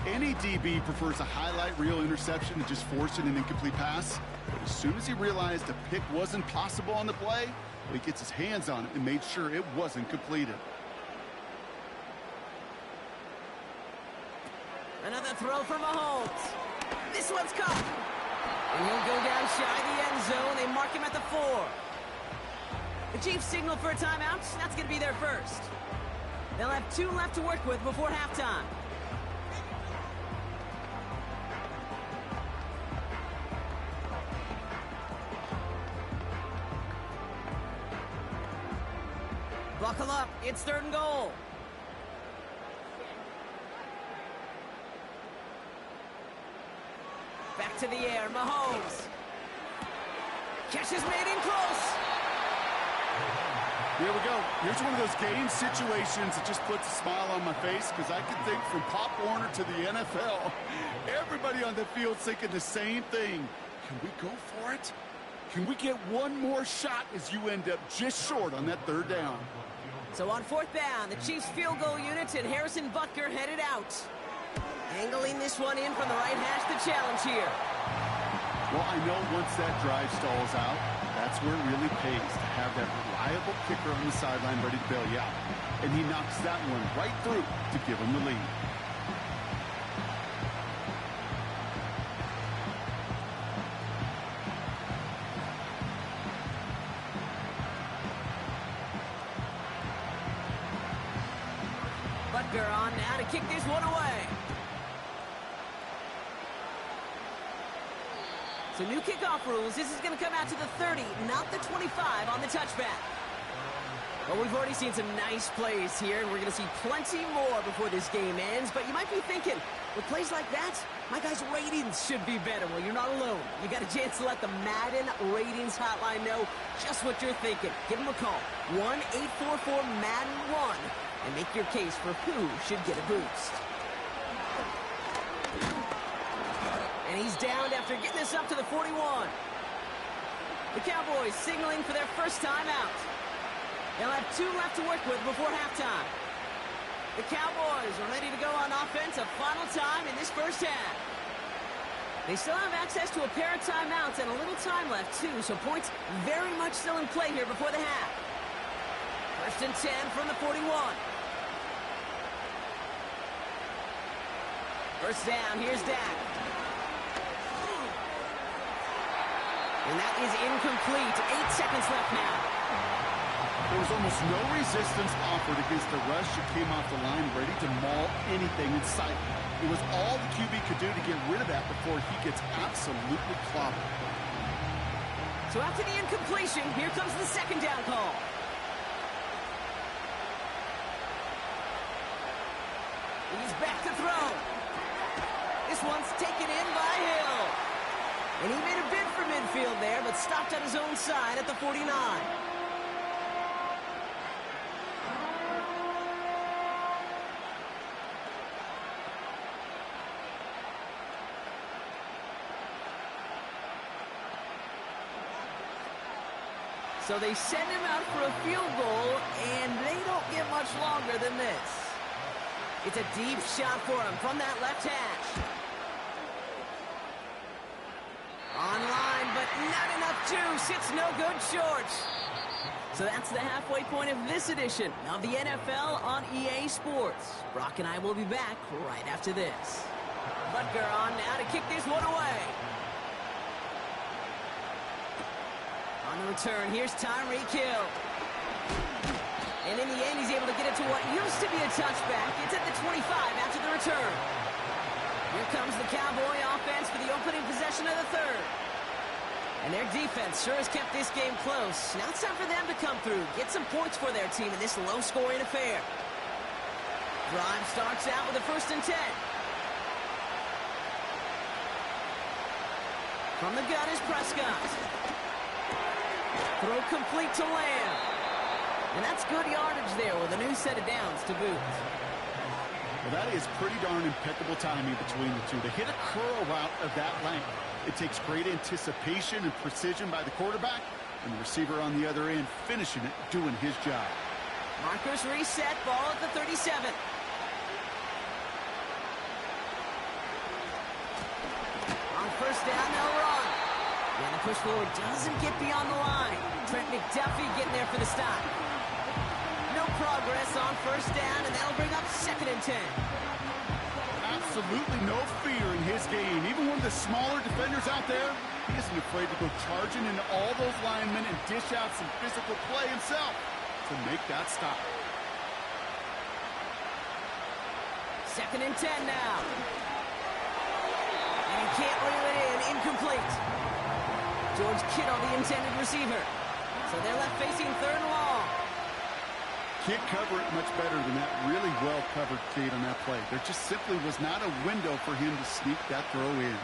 Any DB prefers a highlight reel interception to just forcing an incomplete pass. But as soon as he realized a pick wasn't possible on the play, he gets his hands on it and made sure it wasn't completed. Another throw for Mahomes. This one's caught. And he'll go down shy of the end zone. They mark him at the 4. The Chiefs signal for a timeout. That's going to be their first. They'll have 2 left to work with before halftime. Buckle up. It's 3rd and goal. Back to the air. Mahomes. Catch is made in close. Here we go. Here's one of those game situations that just puts a smile on my face because I can think from Pop Warner to the NFL. Everybody on the field thinking the same thing. Can we go for it? Can we get one more shot as you end up just short on that 3rd down? So on 4th down, the Chiefs field goal units and Harrison Butker headed out. Angling this one in from the right hash, the challenge here. Well, I know once that drive stalls out, that's where it really pays to have that reliable kicker on the sideline ready to bail you out. And he knocks that one right through to give him the lead. Butker on now to kick this one away. So new kickoff rules. This is going to come out to the 30, not the 25 on the touchback. Well, we've already seen some nice plays here, and we're going to see plenty more before this game ends. But you might be thinking, with plays like that, my guys' ratings should be better. Well, you're not alone. You got a chance to let the Madden ratings hotline know just what you're thinking. Give them a call, 1-844-MADDEN-1, and make your case for who should get a boost. And he's downed after getting this up to the 41. The Cowboys signaling for their first timeout. They'll have 2 left to work with before halftime. The Cowboys are ready to go on offense a final time in this first half. They still have access to a pair of timeouts and a little time left, too, so points very much still in play here before the half. First and 10 from the 41. First down, here's Dak. And that is incomplete. 8 seconds left now. There was almost no resistance offered against the rush. It came off the line ready to maul anything in sight. It was all the QB could do to get rid of that before he gets absolutely clobbered. So after the incompletion, here comes the second down call. He's back to throw. This one's taken in by Hill. And he made a bid for midfield there, but stopped on his own side at the 49. So they send him out for a field goal, and they don't get much longer than this. It's a deep shot for him from that left hash. Online, but not enough juice. It's no good short. So that's the halfway point of this edition of the NFL on EA Sports. Brock and I will be back right after this. Butker on now to kick this one away. On the return, here's Tyreek Hill. And in the end, he's able to get it to what used to be a touchback. It's at the 25 after the return. Here comes the Cowboy offense for the opening possession of the third. And their defense sure has kept this game close. Now it's time for them to come through, get some points for their team in this low-scoring affair. Drive starts out with a first and 10. From the gun is Prescott. Throw complete to Lamb. And that's good yardage there with a new set of downs to boot. Well, that is pretty darn impeccable timing between the two. To hit a curl route of that length, it takes great anticipation and precision by the quarterback, and the receiver on the other end finishing it, doing his job. Markers reset, ball at the 37. On first down, they'll run. And the push forward doesn't get beyond the line. Trent McDuffie getting there for the stop. No progress on first down, and that'll bring up second and 10. Absolutely no fear in his game. Even one of the smaller defenders out there, he isn't afraid to go charging into all those linemen and dish out some physical play himself to make that stop. Second and 10 now. And he can't reel it in. Incomplete. George Kittle, the intended receiver. So they're left facing third and long. Can't cover it much better than that really well-covered kid on that play. There just simply was not a window for him to sneak that throw in.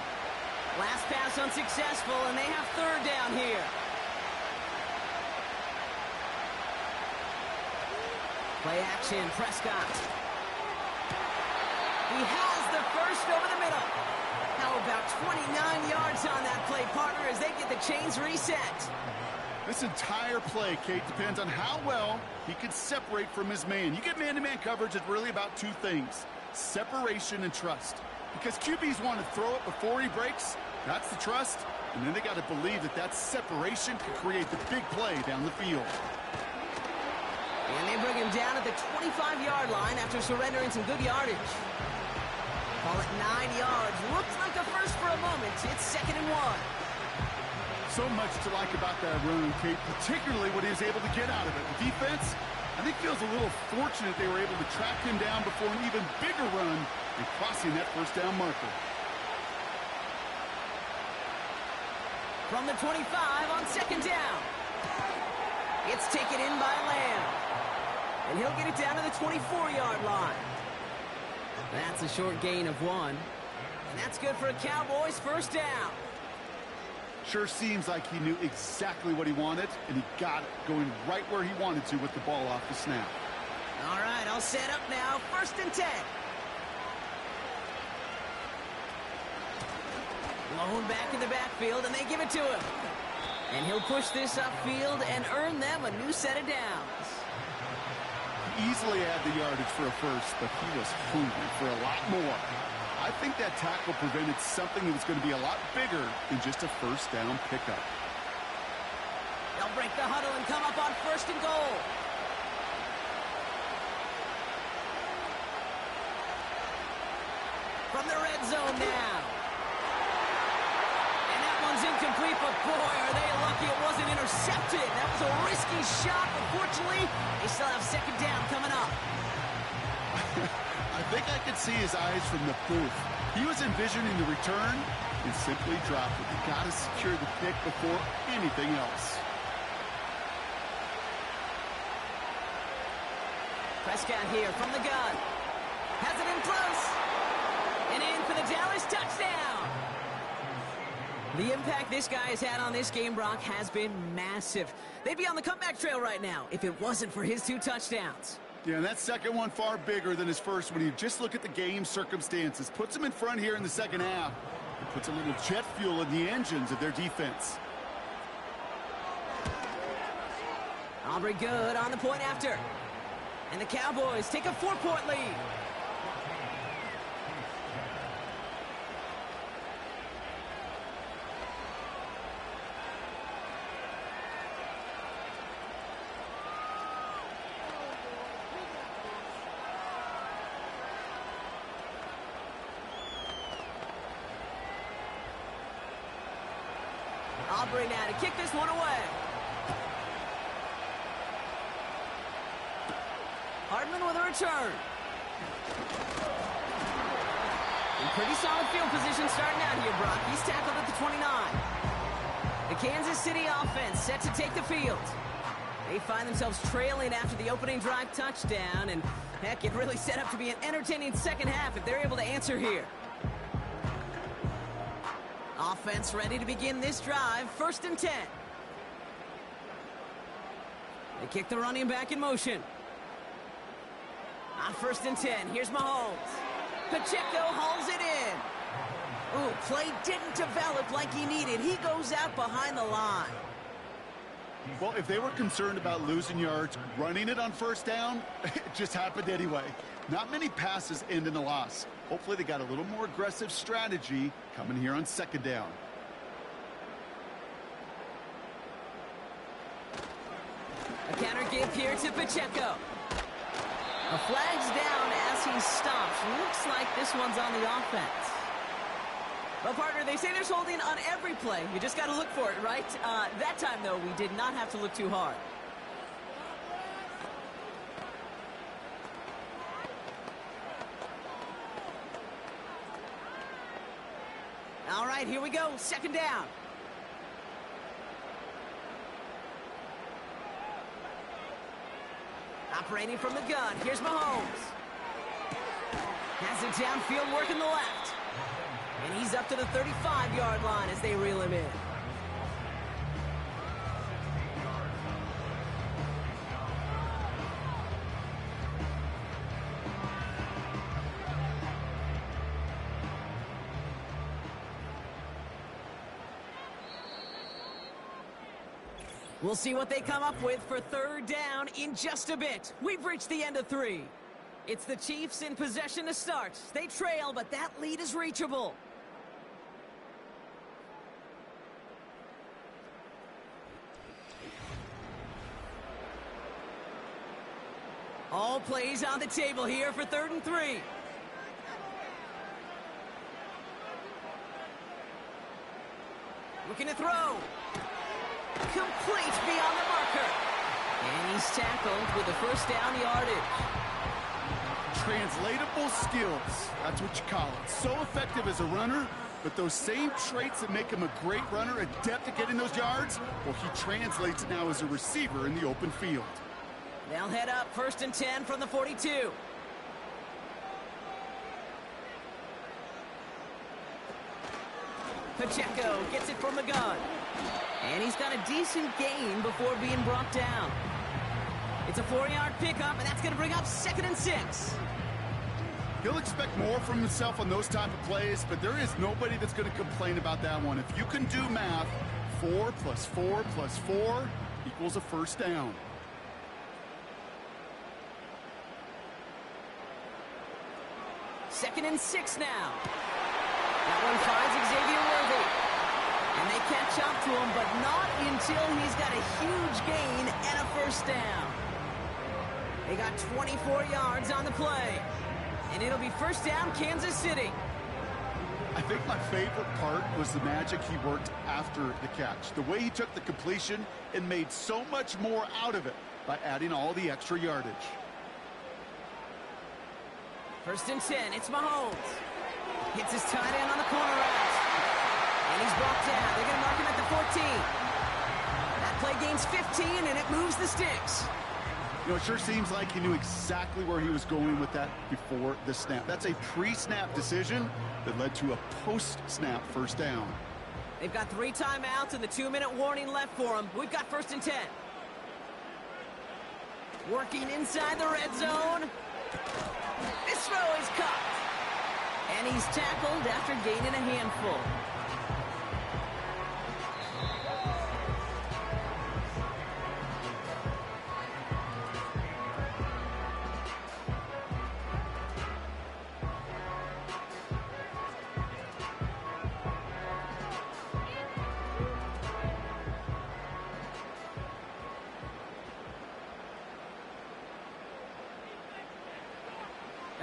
Last pass unsuccessful, and they have third down here. Play action, Prescott. He has the first over the middle. How about 29 yards on that play, partner, as they get the chains reset. This entire play, Kate, depends on how well he can separate from his man. You get man-to-man coverage, it's really about two things, separation and trust. Because QBs want to throw it before he breaks, that's the trust, and then they got to believe that that separation can create the big play down the field. And they bring him down at the 25-yard line after surrendering some good yardage. Call it 9 yards. Looks like a first for a moment. It's second and 1. So much to like about that run, Kate, particularly what he was able to get out of it. The defense, I think, feels a little fortunate they were able to track him down before an even bigger run and crossing that first down marker. From the 25 on second down. It's taken in by Lamb. And he'll get it down to the 24-yard line. That's a short gain of 1. And that's good for a Cowboys first down. Sure seems like he knew exactly what he wanted, and he got it, going right where he wanted to with the ball off the snap. All right, I'll set up now. First and 10. Blown back in the backfield, and they give it to him. And he'll push this upfield and earn them a new set of downs. Easily had the yardage for a first, but he was hungry for a lot more. I think that tackle prevented something that was going to be a lot bigger than just a first down pickup. They'll break the huddle and come up on 1st and goal. From the red zone now. And that one's incomplete, but boy, are they lucky it wasn't intercepted. That was a risky shot, but fortunately, they still have 2nd down coming up. I think I could see his eyes from the booth. He was envisioning the return and simply dropped it. He got to secure the pick before anything else. Prescott here from the gun. Has it in close. And in for the Dallas touchdown. The impact this guy has had on this game, Brock, has been massive. They'd be on the comeback trail right now if it wasn't for his 2 touchdowns. Yeah, and that second one far bigger than his first when you just look at the game circumstances. Puts him in front here in the second half. It puts a little jet fuel in the engines of their defense. Aubrey good on the point after. And the Cowboys take a 4-point lead. Aubrey now to kick this one away. Hardman with a return. In pretty solid field position starting out here, Brock. He's tackled at the 29. The Kansas City offense set to take the field. They find themselves trailing after the opening drive touchdown, and heck, it really set up to be an entertaining second half if they're able to answer here. Offense ready to begin this drive. 1st and 10. They kick the running back in motion. On 1st and 10, here's Mahomes. Pacheco hauls it in. Ooh, play didn't develop like he needed. He goes out behind the line. Well, if they were concerned about losing yards, running it on 1st down, it just happened anyway. Not many passes end in a loss. Hopefully they got a little more aggressive strategy coming here on 2nd down. A counter give here to Pacheco. A flag's down as he stops. Looks like this one's on the offense. Well, partner, they say there's holding on every play. You just got to look for it, right? That time, though, we did not have to look too hard. All right, here we go. 2nd down. Operating from the gun. Here's Mahomes. Has it downfield, working the left. And he's up to the 35-yard line as they reel him in. We'll see what they come up with for 3rd down in just a bit. We've reached the end of 3. It's the Chiefs in possession to start. They trail, but that lead is reachable. All plays on the table here for 3rd and 3. Looking to throw. Complete beyond the marker. And he's tackled with the 1st down yardage. Translatable skills. That's what you call it. So effective as a runner, but those same traits that make him a great runner, adept at getting those yards, well, he translates it now as a receiver in the open field. They'll head up 1st and 10 from the 42. Pacheco gets it from the gun. And he's got a decent gain before being brought down. It's a 4-yard pickup, and that's going to bring up 2nd and 6. He'll expect more from himself on those type of plays, but there is nobody that's going to complain about that one. If you can do math, 4 plus 4 plus 4 equals a first down. Second and 6 now. That one finds Xavier Worthy. And they catch up to him, but not until he's got a huge gain and a first down. They got 24 yards on the play. And it'll be first down, Kansas City. I think my favorite part was the magic he worked after the catch. The way he took the completion and made so much more out of it by adding all the extra yardage. First and 10, it's Mahomes. Hits his tight end on the corner route. And he's brought down. They're going to mark him at the 14. That play gains 15, and it moves the sticks. You know, it sure seems like he knew exactly where he was going with that before the snap. That's a pre-snap decision that led to a post-snap first down. They've got 3 timeouts and the 2-minute warning left for them. We've got first and 10. Working inside the red zone. This throw is caught. And he's tackled after gaining a handful.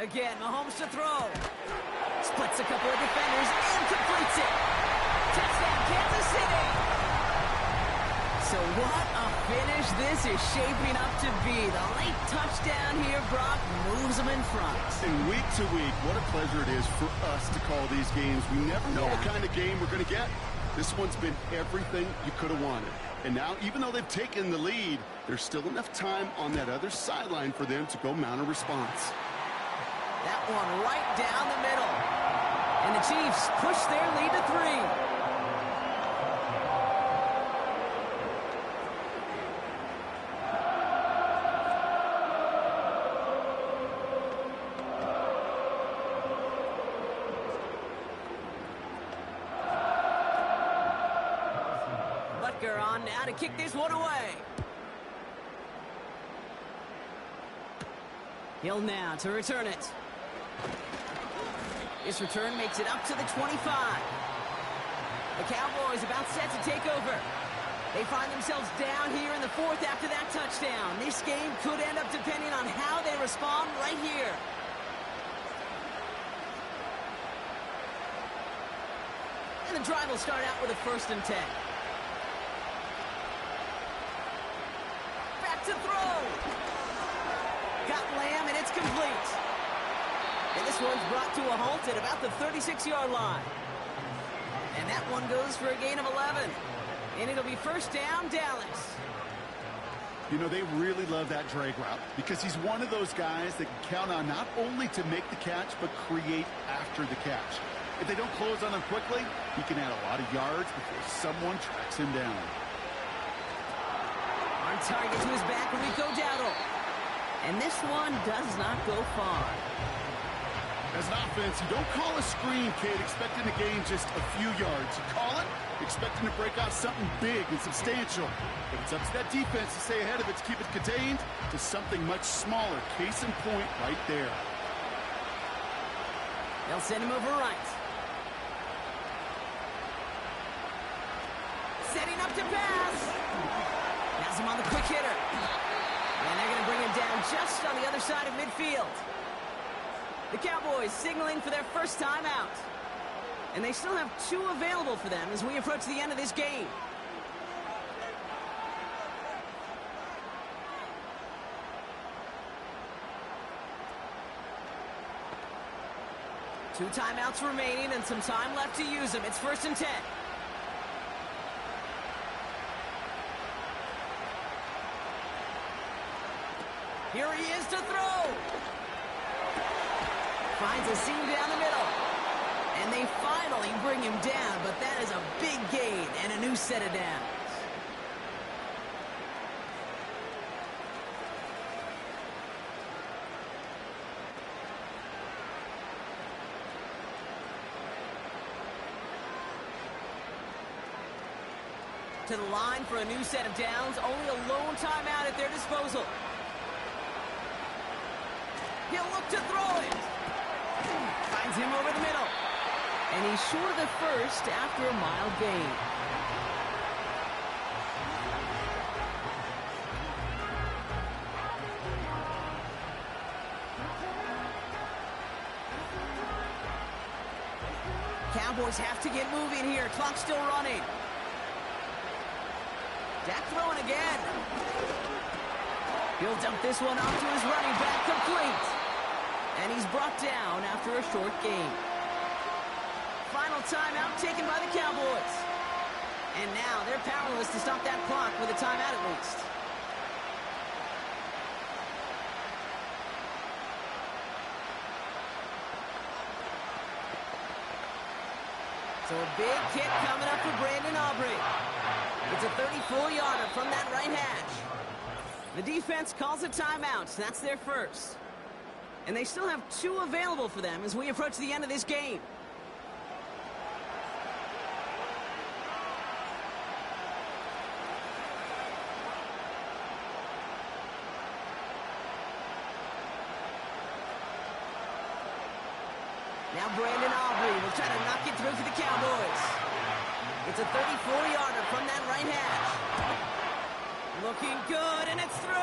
Again, Mahomes to throw. Splits a couple of defenders and completes it. Touchdown, Kansas City. So what a finish this is shaping up to be. The late touchdown here, Brock, moves them in front. And week to week, what a pleasure it is for us to call these games. We never know what kind of game we're going to get. This one's been everything you could have wanted. And now, even though they've taken the lead, there's still enough time on that other sideline for them to go mount a response. That one right down the middle. And the Chiefs push their lead to 3. Butker on now to kick this one away. Hill now to return it. This return makes it up to the 25. The Cowboys about set to take over. They find themselves down here in the 4th after that touchdown. This game could end up depending on how they respond right here. And the drive will start out with a first and 10. Back to throw. Got Lamb, and it's complete. And this one's brought to a halt at about the 36-yard line. And that one goes for a gain of 11. And it'll be first down, Dallas. You know, they really love that drag route because he's one of those guys that can count on not only to make the catch, but create after the catch. If they don't close on him quickly, he can add a lot of yards before someone tracks him down. On target to his back, Rico Dowdle. And this one does not go far. As an offense, you don't call a screen, kid, expecting to gain just a few yards. You call it expecting to break out something big and substantial. But it's up to that defense to stay ahead of it, to keep it contained to something much smaller. Case in point right there. They'll send him over right. Setting up to pass. Has him on the quick hitter. And they're going to bring him down just on the other side of midfield. The Cowboys signaling for their first time out. And they still have 2 available for them as we approach the end of this game. Two timeouts remaining and some time left to use them. It's first and 10. Here he is to throw. Finds a seam down the middle. And they finally bring him down, but that is a big gain and a new set of downs. to the line for a new set of downs. Only a lone timeout at their disposal. He'll look to throw it. Finds him over the middle. And he's short of the first after a mild gain. Cowboys have to get moving here. Clock's still running. Dak throwing again. He'll dump this one off to his running back, complete. And he's brought down after a short game. Final timeout taken by the Cowboys. And now they're powerless to stop that clock with a timeout at least. So a big kick coming up for Brandon Aubrey. It's a 34-yarder from that right hash. The defense calls a timeout. That's their first. And they still have 2 available for them as we approach the end of this game. Now Brandon Aubrey will try to knock it through for the Cowboys. It's a 34-yarder from that right hash. Looking good, and it's through.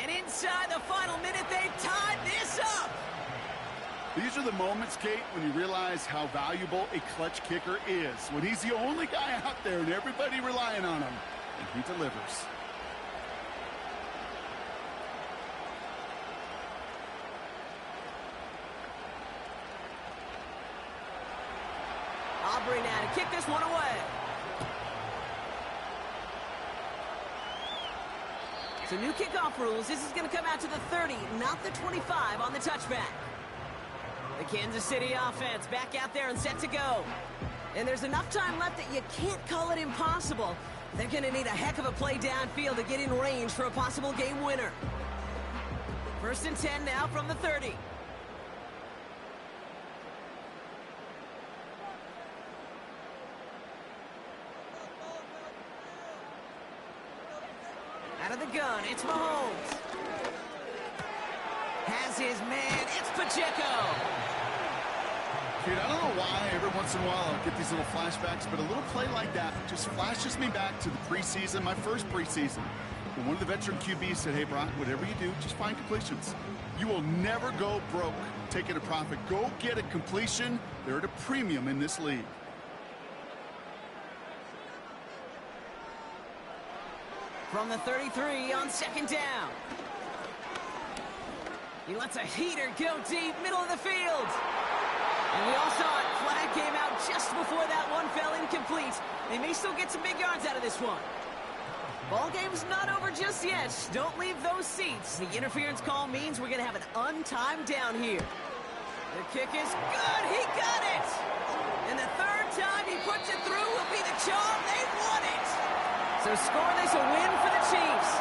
And inside the final minute, they've tied this up. These are the moments, Kate, when you realize how valuable a clutch kicker is. When he's the only guy out there and everybody relying on him, and he delivers. Aubrey now to kick this one away. So new kickoff rules. This is going to come out to the 30, not the 25 on the touchback. The Kansas City offense back out there and set to go. And there's enough time left that you can't call it impossible. They're going to need a heck of a play downfield to get in range for a possible game winner. 1st and 10 now from the 30. Out of the gun, it's Mahomes. Has his man, it's Pacheco. Dude, I don't know why every once in a while I'll get these little flashbacks, but a little play like that just flashes me back to the preseason, my first preseason. When one of the veteran QBs said, hey, Brock, whatever you do, just find completions. You will never go broke taking a profit. Go get a completion. They're at a premium in this league. From the 33 on 2nd down. He lets a heater go deep, middle of the field. And we all saw it. Flag came out just before that one fell incomplete. They may still get some big yards out of this one. Ball game's not over just yet. Don't leave those seats. The interference call means we're going to have an untimed down here. The kick is good. He got it. And the 3rd time he puts it through will be the charm. They won it. So scoreless, a win for the Chiefs.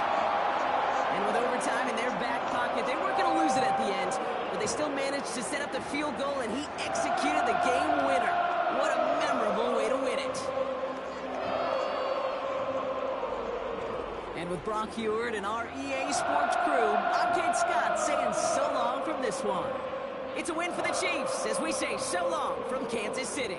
And with overtime in their back pocket, they weren't going to lose it at the end, but they still managed to set up the field goal, and he executed the game winner. What a memorable way to win it. And with Brock Heward and our EA Sports crew, I'm Kate Scott saying so long from this one. It's a win for the Chiefs as we say so long from Kansas City.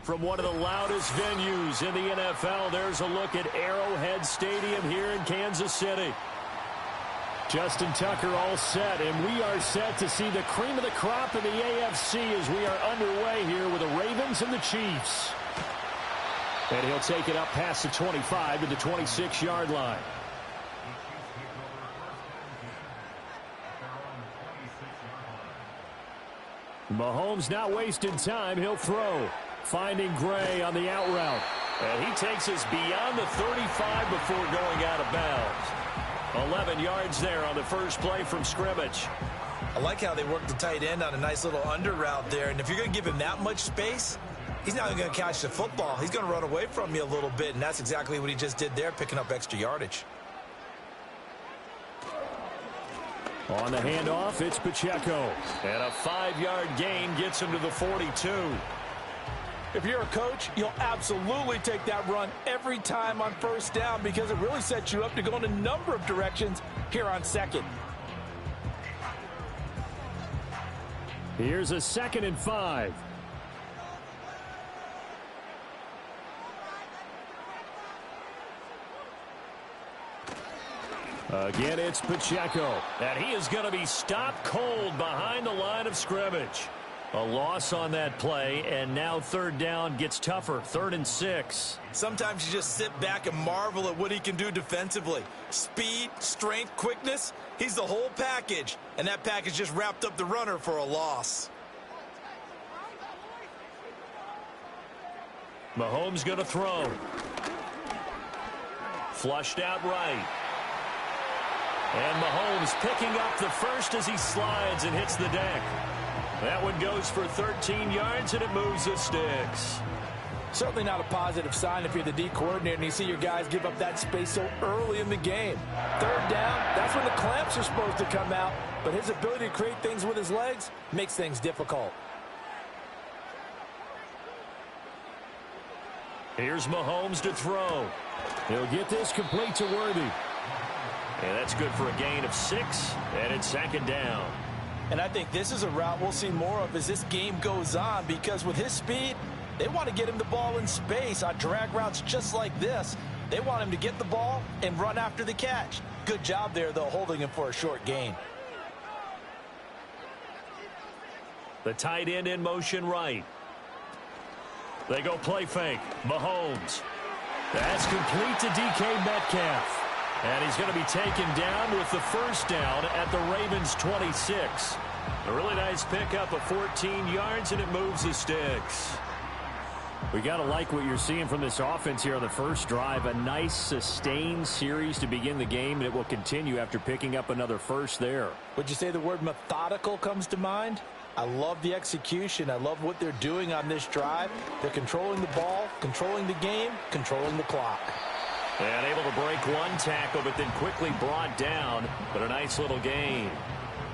from one of the loudest venues in the NFL. There's a look at Arrowhead Stadium here in Kansas City. Justin Tucker all set, and we are set to see the cream of the crop in the AFC as we are underway here with the Ravens and the Chiefs. And he'll take it up past the 25 to the 26-yard line. Mahomes not wasting time. He'll throw. Finding Gray on the out route. And he takes us beyond the 35 before going out of bounds. 11 yards there on the first play from scrimmage. I like how they work the tight end on a nice little under route there. And if you're going to give him that much space, he's not going to catch the football. He's going to run away from you a little bit, and that's exactly what he just did there, picking up extra yardage. On the handoff, it's Pacheco. And a 5-yard gain gets him to the 42. If you're a coach, you'll absolutely take that run every time on first down because it really sets you up to go in a number of directions here on second. Here's a 2nd and 5. Again, it's Pacheco. And he is going to be stopped cold behind the line of scrimmage. A loss on that play, and now 3rd down gets tougher. 3rd and 6. Sometimes you just sit back and marvel at what he can do defensively. Speed, strength, quickness, he's the whole package. And that package just wrapped up the runner for a loss. Mahomes going to throw. Flushed out right. And Mahomes picking up the first as he slides and hits the deck. That one goes for 13 yards, and it moves the sticks. Certainly not a positive sign if you're the D coordinator and you see your guys give up that space so early in the game. 3rd down, that's when the clamps are supposed to come out, but his ability to create things with his legs makes things difficult. Here's Mahomes to throw. He'll get this complete to Worthy. And that's good for a gain of 6, and it's 2nd down. And I think this is a route we'll see more of as this game goes on because with his speed, they want to get him the ball in space on drag routes just like this. They want him to get the ball and run after the catch. Good job there, though, holding him for a short gain. The tight end in motion right. They go play fake. Mahomes. That's complete to DK Metcalf. And he's going to be taken down with the 1st down at the Ravens' 26. A really nice pickup of 14 yards, and it moves the sticks. We got to like what you're seeing from this offense here on the first drive. A nice sustained series to begin the game, and it will continue after picking up another first there. Would you say the word methodical comes to mind? I love the execution. I love what they're doing on this drive. They're controlling the ball, controlling the game, controlling the clock. And able to break one tackle, but then quickly brought down. But a nice little gain.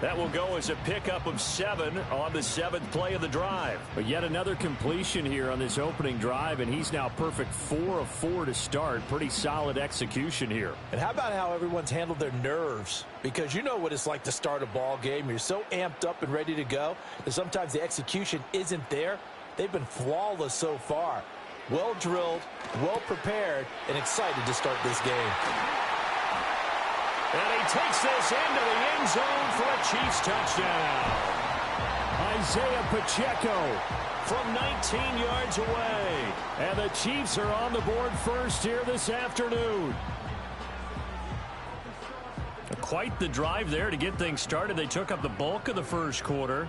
That will go as a pickup of 7 on the 7th play of the drive. But yet another completion here on this opening drive, and he's now perfect 4 of 4 to start. Pretty solid execution here. And how about how everyone's handled their nerves? Because you know what it's like to start a ball game. You're so amped up and ready to go that sometimes the execution isn't there. They've been flawless so far. Well drilled, well prepared, and excited to start this game. And he takes this into the end zone for a Chiefs touchdown. Isaiah Pacheco from 19 yards away. And the Chiefs are on the board first here this afternoon. Quite the drive there to get things started. They took up the bulk of the first quarter,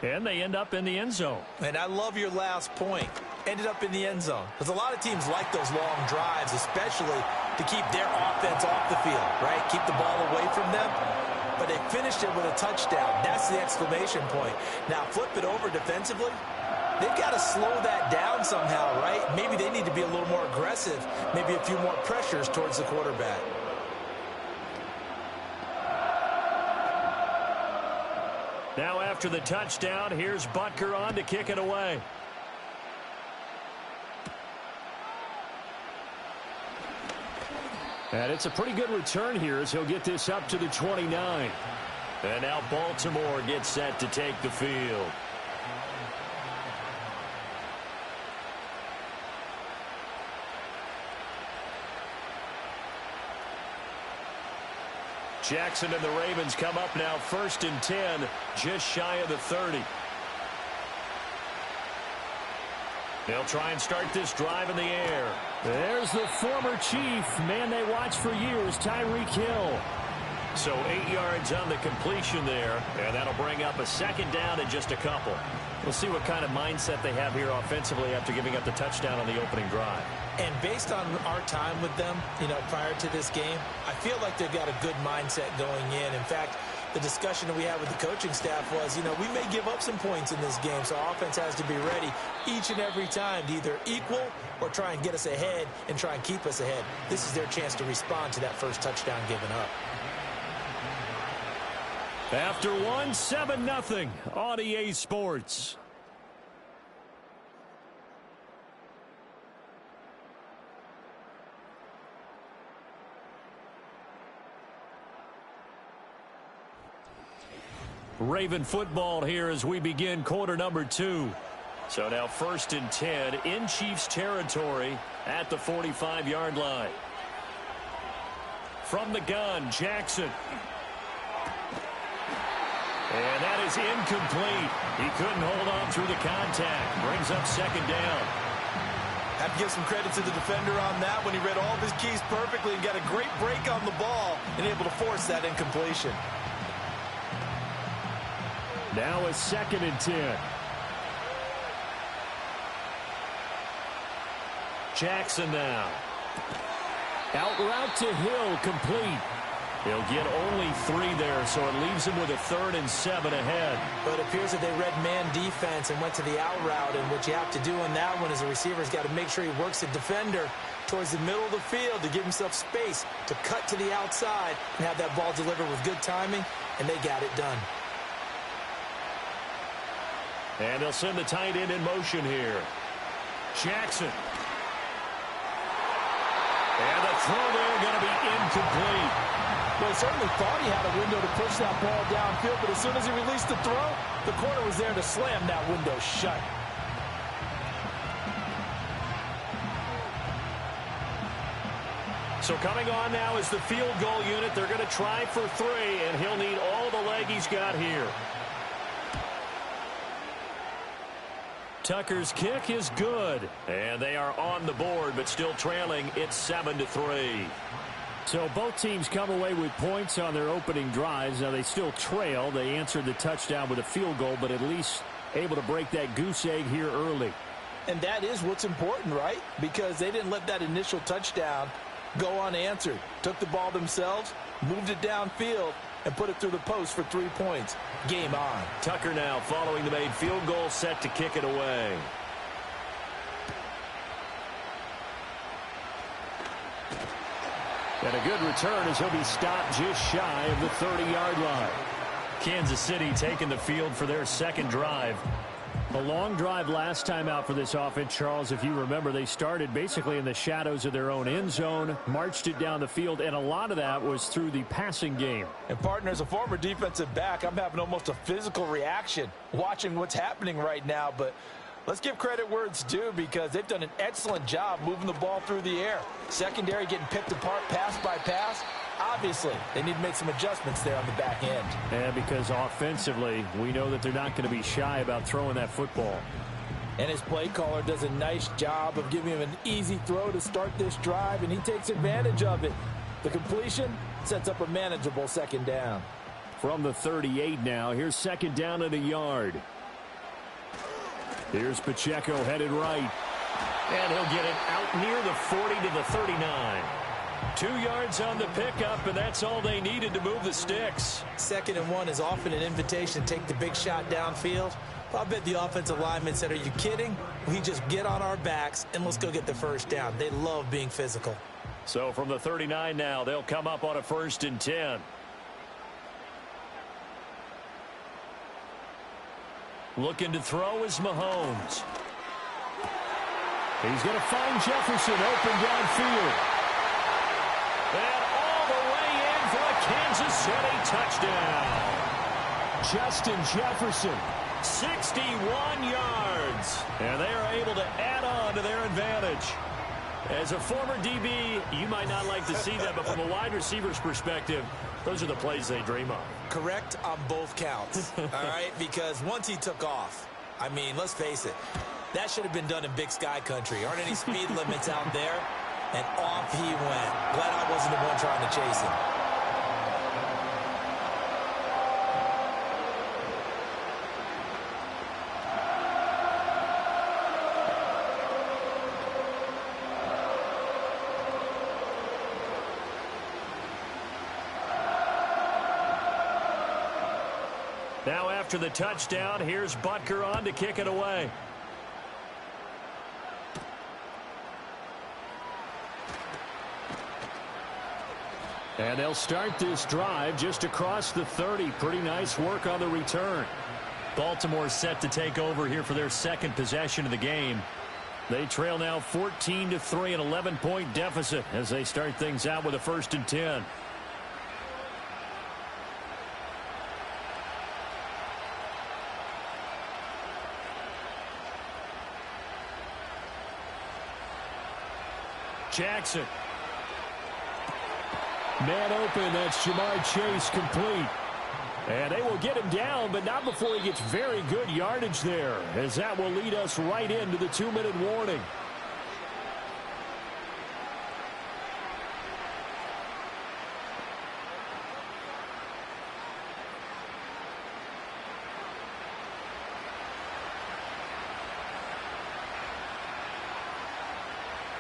and they end up in the end zone. And I love your last point. Ended up in the end zone. Because a lot of teams like those long drives, especially to keep their offense off the field, right? Keep the ball away from them. But they finished it with a touchdown. That's the exclamation point. Now flip it over defensively. They've got to slow that down somehow, right? Maybe they need to be a little more aggressive. Maybe a few more pressures towards the quarterback. Now after the touchdown, here's Butker on to kick it away. And it's a pretty good return here as he'll get this up to the 29. And now Baltimore gets set to take the field. Jackson and the Ravens come up now 1st and 10, just shy of the 30. They'll try and start this drive in the air. There's the former Chief, man they watched for years, Tyreek Hill. So 8 yards on the completion there, and that'll bring up a 2nd down and just a couple. We'll see what kind of mindset they have here offensively after giving up the touchdown on the opening drive. And based on our time with them, prior to this game, I feel like they've got a good mindset going in. In fact, the discussion that we had with the coaching staff was, we may give up some points in this game, so our offense has to be ready each and every time to either equal or try and get us ahead and try and keep us ahead. This is their chance to respond to that first touchdown given up. After 7-0 on EA Sports. Raven football here as we begin quarter number 2. So now 1st and 10 in Chiefs territory at the 45-yard line. From the gun, Jackson. And that is incomplete. He couldn't hold on through the contact. Brings up 2nd down. Have to give some credit to the defender on that when he read all of his keys perfectly and got a great break on the ball and able to force that incompletion. Now a 2nd and 10. Jackson now. Out route to Hill, complete. He'll get only 3 there, so it leaves him with a 3rd and 7 ahead. But it appears that they read man defense and went to the out route, and what you have to do on that one is the receiver's got to make sure he works the defender towards the middle of the field to give himself space to cut to the outside and have that ball delivered with good timing, and they got it done. And they'll send the tight end in motion here. Jackson. And the throw there going to be incomplete. Well, he certainly thought he had a window to push that ball downfield, but as soon as he released the throw, the corner was there to slam that window shut. So coming on now is the field goal unit. They're going to try for 3, and he'll need all the leg he's got here. Tucker's kick is good, and they are on the board, but still trailing. It's 7-3. So both teams come away with points on their opening drives. Now they still trail. They answered the touchdown with a field goal, but at least able to break that goose egg here early. And that is what's important, right? Because they didn't let that initial touchdown go unanswered. Took the ball themselves, moved it downfield, and put it through the post for 3 points. Game on. Tucker now following the made field goal, set to kick it away. And a good return as he'll be stopped just shy of the 30-yard line. Kansas City taking the field for their 2nd drive. A long drive last time out for this offense, Charles. If you remember, they started basically in the shadows of their own end zone, marched it down the field, and a lot of that was through the passing game. And, partner, as a former defensive back, I'm having almost a physical reaction watching what's happening right now. But let's give credit where it's due because they've done an excellent job moving the ball through the air. Secondary getting picked apart pass by pass. Obviously, they need to make some adjustments there on the back end. And because offensively, we know that they're not going to be shy about throwing that football. And his play caller does a nice job of giving him an easy throw to start this drive, and he takes advantage of it. The completion sets up a manageable 2nd down. From the 38 now, here's 2nd down and a yard. Here's Pacheco headed right. And he'll get it out near the 40 to the 39. 2 yards on the pickup, and that's all they needed to move the sticks. 2nd and 1 is often an invitation to take the big shot downfield. I bet the offensive linemen said, are you kidding? We just get on our backs, and let's go get the 1st down. They love being physical. So from the 39 now, they'll come up on a 1st and 10. Looking to throw is Mahomes. He's going to find Jefferson open downfield. And all the way in for a Kansas City touchdown. Justin Jefferson. 61 yards. And they are able to add on to their advantage. As a former DB, you might not like to see that, but from a wide receiver's perspective, those are the plays they dream of. Correct on both counts, all right? Because once he took off, I mean, let's face it, that should have been done in Big Sky country. Aren't any speed limits out there? And off he went. Glad I wasn't the one trying to chase him. Now after the touchdown, here's Butker on to kick it away. And they'll start this drive just across the 30. Pretty nice work on the return. Baltimore set to take over here for their second possession of the game. They trail now 14-3, an 11-point deficit as they start things out with a 1st and 10. Jackson. Man open, that's Jamar Chase complete. And they will get him down, but not before he gets very good yardage there, as that will lead us right into the 2-minute warning.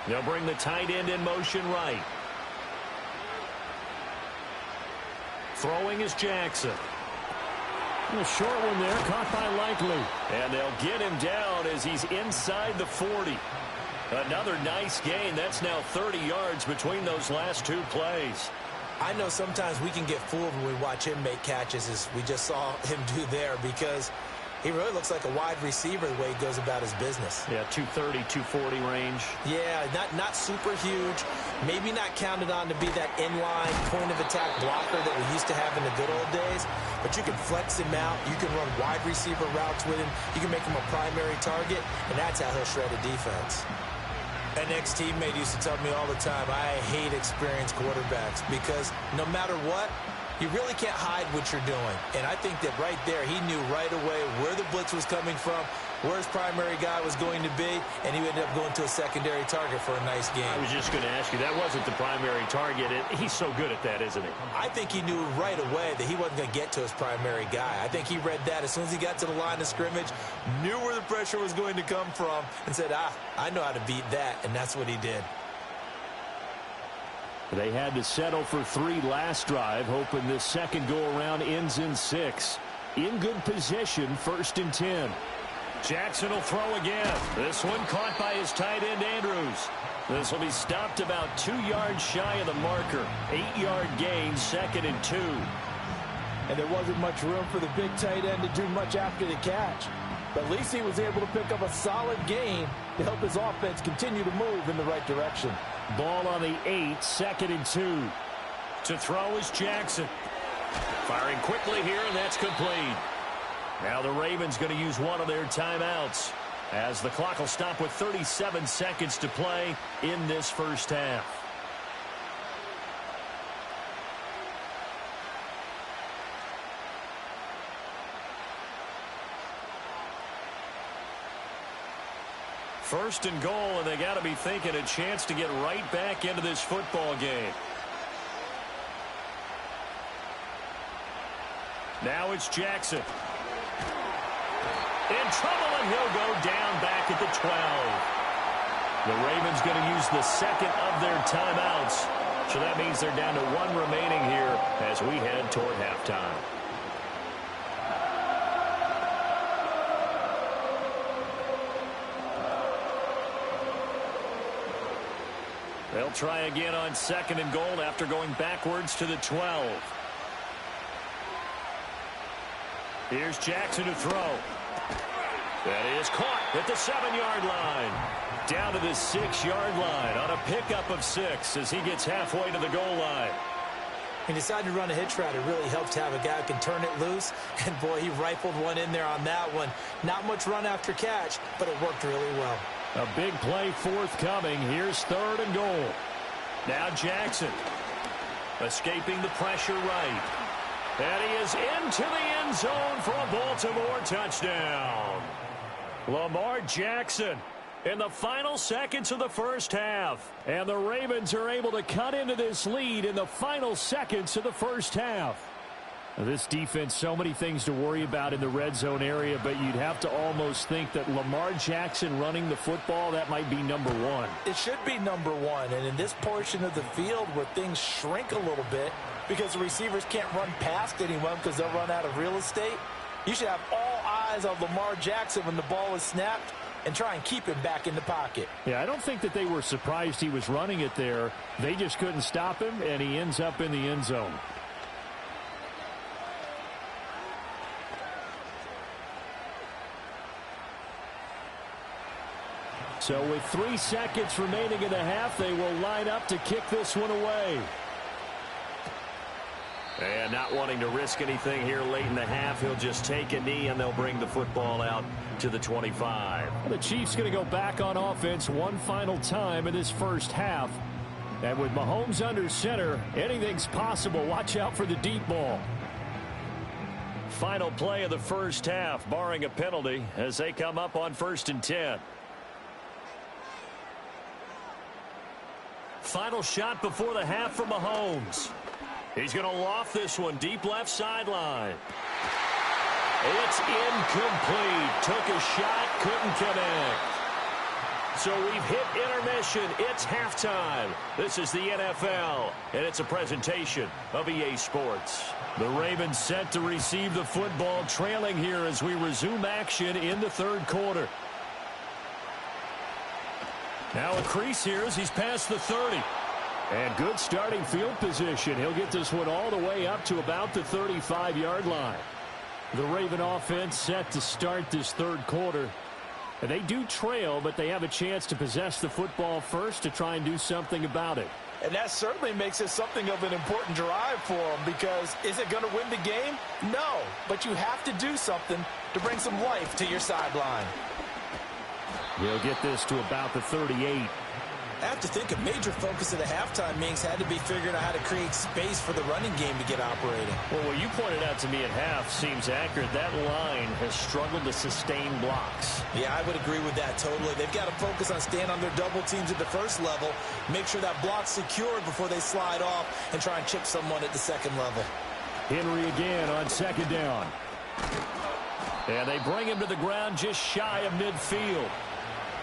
They'll bring the tight end in motion right. Throwing is Jackson. A short one there, caught by Likely. And they'll get him down as he's inside the 40. Another nice gain. That's now 30 yards between those last two plays. I know sometimes we can get fooled when we watch him make catches, as we just saw him do there, because he really looks like a wide receiver the way he goes about his business. Yeah, 230, 240 range. Yeah, not super huge. Maybe not counted on to be that inline point-of-attack blocker that we used to have in the good old days. But you can flex him out. You can run wide receiver routes with him. You can make him a primary target, and that's how he'll shred a defense. An ex-teammate used to tell me all the time, I hate experienced quarterbacks because no matter what, you really can't hide what you're doing. And I think that right there, he knew right away where the blitz was coming from, where his primary guy was going to be, and he ended up going to a secondary target for a nice game. I was just going to ask you, that wasn't the primary target. He's so good at that, isn't he? I think he knew right away that he wasn't going to get to his primary guy. I think he read that as soon as he got to the line of scrimmage, knew where the pressure was going to come from, and said, I know how to beat that, and that's what he did. They had to settle for 3 last drive, hoping this second go-around ends in 6. In good position, 1st and 10. Jackson will throw again. This one caught by his tight end, Andrews. This will be stopped about 2 yards shy of the marker. 8-yard gain, 2nd and 2. And there wasn't much room for the big tight end to do much after the catch. But at least he was able to pick up a solid gain to help his offense continue to move in the right direction. Ball on the 8, 2nd and 2. To throw is Jackson. Firing quickly here, and that's complete. Now the Ravens going to use one of their timeouts, as the clock will stop with 37 seconds to play in this first half. First and goal, and they got to be thinking a chance to get right back into this football game. Now it's Jackson. In trouble, and he'll go down back at the 12. The Ravens going to use the second of their timeouts. So that means they're down to 1 remaining here as we head toward halftime. They'll try again on 2nd and goal after going backwards to the 12. Here's Jackson to throw. That is caught at the 7-yard line. Down to the 6-yard line on a pickup of 6 as he gets halfway to the goal line. He decided to run a hitch route. It really helps to have a guy who can turn it loose. And, boy, he rifled one in there on that one. Not much run after catch, but it worked really well. A big play forthcoming. Here's 3rd and goal. Now Jackson escaping the pressure right. And he is into the end zone for a Baltimore touchdown. Lamar Jackson in the final seconds of the first half. And the Ravens are able to cut into this lead in the final seconds of the first half. This defense, so many things to worry about in the red zone area, but you'd have to almost think that Lamar Jackson running the football, that might be number one. It should be number one, and in this portion of the field where things shrink a little bit because the receivers can't run past anyone because they'll run out of real estate, you should have all eyes on Lamar Jackson when the ball is snapped and try and keep him back in the pocket. Yeah, I don't think that they were surprised he was running it there. They just couldn't stop him, and he ends up in the end zone. So with 3 seconds remaining in the half, they will line up to kick this one away. And not wanting to risk anything here late in the half, he'll just take a knee, and they'll bring the football out to the 25. The Chiefs going to go back on offense one final time in this first half. And with Mahomes under center, anything's possible. Watch out for the deep ball. Final play of the first half, barring a penalty, as they come up on 1st and 10. Final shot before the half for Mahomes. He's going to loft this one deep left sideline. It's incomplete. Took a shot, couldn't connect. So we've hit intermission. It's halftime. This is the NFL, and it's a presentation of EA Sports. The Ravens set to receive the football, trailing here as we resume action in the 3rd quarter. Now a crease here as he's past the 30. And good starting field position. He'll get this one all the way up to about the 35-yard line. The Raven offense set to start this 3rd quarter. And they do trail, but they have a chance to possess the football first to try and do something about it. And that certainly makes it something of an important drive for them, because is it going to win the game? No, but you have to do something to bring some life to your sideline. He'll get this to about the 38. I have to think a major focus of the halftime meetings had to be figuring out how to create space for the running game to get operating. Well, what you pointed out to me at half seems accurate. That line has struggled to sustain blocks. Yeah, I would agree with that totally. They've got to focus on staying on their double teams at the first level, make sure that block's secured before they slide off and try and chip someone at the 2nd level. Henry again on 2nd down. And they bring him to the ground just shy of midfield.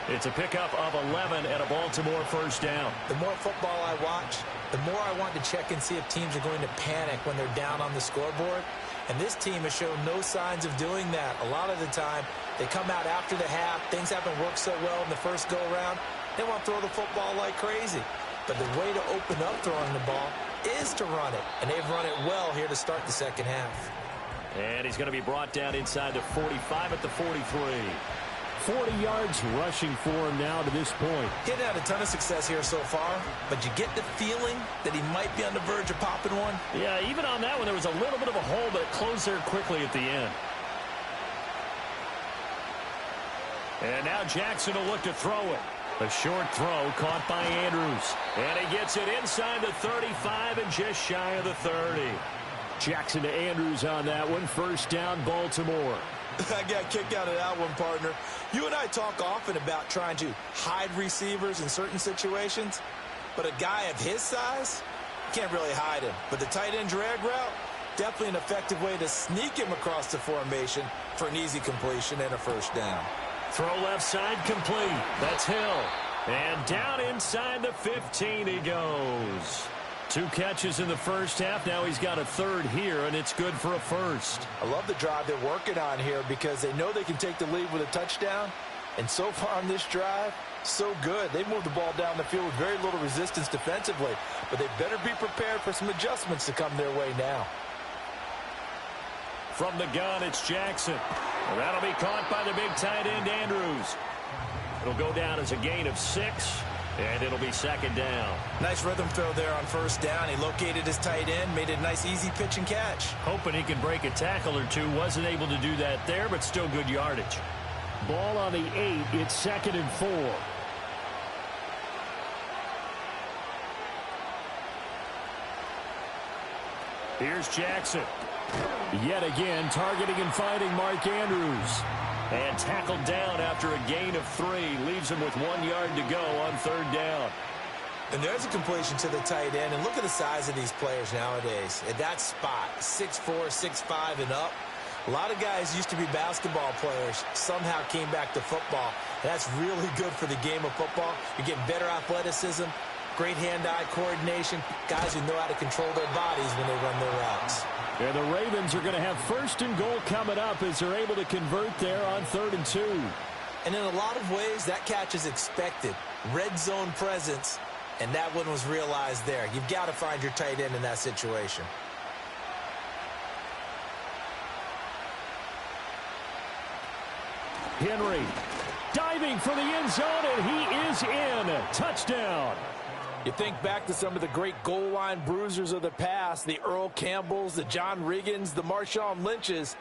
It's a pickup of 11 and a Baltimore 1st down. The more football I watch, the more I want to check and see if teams are going to panic when they're down on the scoreboard. And this team has shown no signs of doing that. A lot of the time, they come out after the half. Things haven't worked so well in the first go-around. They want to throw the football like crazy. But the way to open up throwing the ball is to run it. And they've run it well here to start the 2nd half. And he's going to be brought down inside the 45 at the 43. 40 yards rushing for him now to this point. He hadn't had a ton of success here so far, but you get the feeling that he might be on the verge of popping one. Yeah, even on that one, there was a little bit of a hole, but it closed there quickly at the end. And now Jackson will look to throw it. A short throw caught by Andrews. And he gets it inside the 35 and just shy of the 30. Jackson to Andrews on that one. 1st down, Baltimore. I got kicked out of that one, partner. You and I talk often about trying to hide receivers in certain situations, but a guy of his size, you can't really hide him. But the tight end drag route, definitely an effective way to sneak him across the formation for an easy completion and a 1st down. Throw left side complete. That's Hill. And down inside the 15 he goes. 2 catches in the first half. Now he's got a 3rd here, and it's good for a 1st. I love the drive they're working on here because they know they can take the lead with a touchdown. And so far on this drive, so good. They moved the ball down the field with very little resistance defensively, but they better be prepared for some adjustments to come their way now. From the gun, it's Jackson. And that'll be caught by the big tight end, Andrews. It'll go down as a gain of 6. And it'll be 2nd down. Nice rhythm throw there on 1st down. He located his tight end, made it a nice easy pitch and catch. Hoping he can break a tackle or two. Wasn't able to do that there, but still good yardage. Ball on the 8. It's 2nd and 4. Here's Jackson. Yet again, targeting and finding Mark Andrews. And tackled down after a gain of 3. Leaves him with 1 yard to go on 3rd down. And there's a completion to the tight end. And look at the size of these players nowadays. At that spot, 6'4", 6'5", and up. A lot of guys used to be basketball players, somehow came back to football. And that's really good for the game of football. You're getting better athleticism, great hand-eye coordination, guys who know how to control their bodies when they run their routes. And the Ravens are going to have 1st and goal coming up as they're able to convert there on 3rd and 2. And in a lot of ways, that catch is expected. Red zone presence, and that one was realized there. You've got to find your tight end in that situation. Henry diving for the end zone, and he is in. Touchdown. You think back to some of the great goal line bruisers of the past, the Earl Campbells, the John Riggins, the Marshawn Lynches.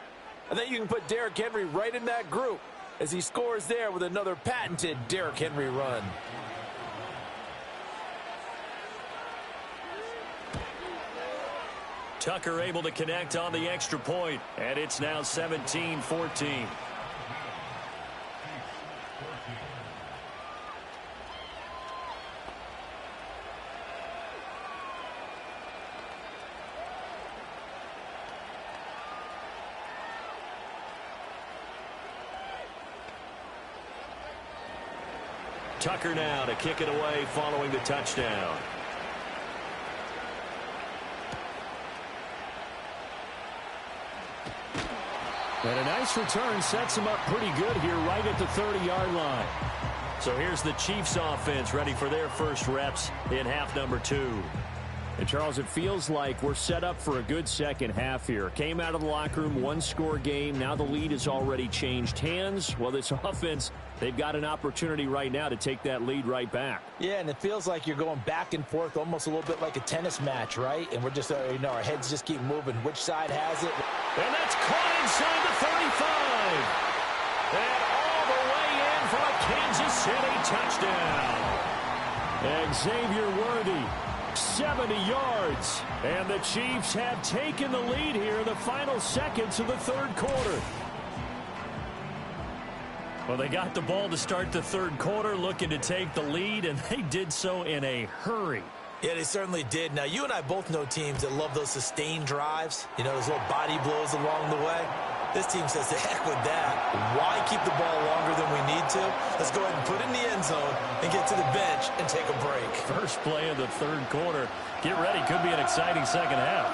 I think you can put Derrick Henry right in that group as he scores there with another patented Derrick Henry run. Tucker able to connect on the extra point, and it's now 17-14. Tucker now to kick it away following the touchdown. And a nice return sets him up pretty good here right at the 30-yard line. So here's the Chiefs offense ready for their first reps in half number 2. And Charles, it feels like we're set up for a good second half here. Came out of the locker room, 1-score game. Now the lead has already changed hands. Well, this offense, they've got an opportunity right now to take that lead right back. Yeah, and it feels like you're going back and forth almost a little bit like a tennis match, right? And we're just, our heads just keep moving. Which side has it? And that's caught inside the 35. And all the way in for a Kansas City touchdown. Xavier Worthy, 70 yards. And the Chiefs have taken the lead here in the final seconds of the 3rd quarter. Well, they got the ball to start the 3rd quarter, looking to take the lead, and they did so in a hurry. Yeah, they certainly did. Now, you and I both know teams that love those sustained drives, you know, those little body blows along the way. This team says, the heck with that. Why keep the ball longer than we need to? Let's go ahead and put it in the end zone and get to the bench and take a break. First play of the 3rd quarter. Get ready. Could be an exciting second half.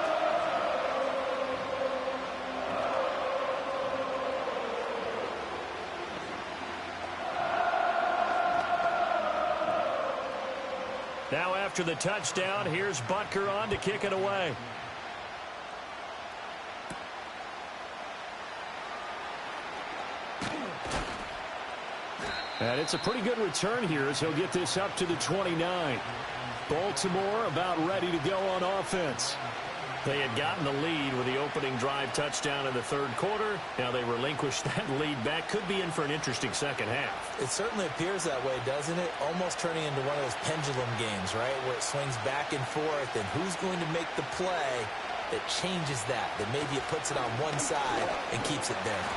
Now after the touchdown, here's Butker on to kick it away. And it's a pretty good return here as he'll get this up to the 29. Baltimore about ready to go on offense. They had gotten the lead with the opening drive touchdown in the 3rd quarter. Now they relinquished that lead back. Could be in for an interesting second half. It certainly appears that way, doesn't it? Almost turning into one of those pendulum games, right? Where it swings back and forth, and who's going to make the play that changes that? That maybe it puts it on one side and keeps it there.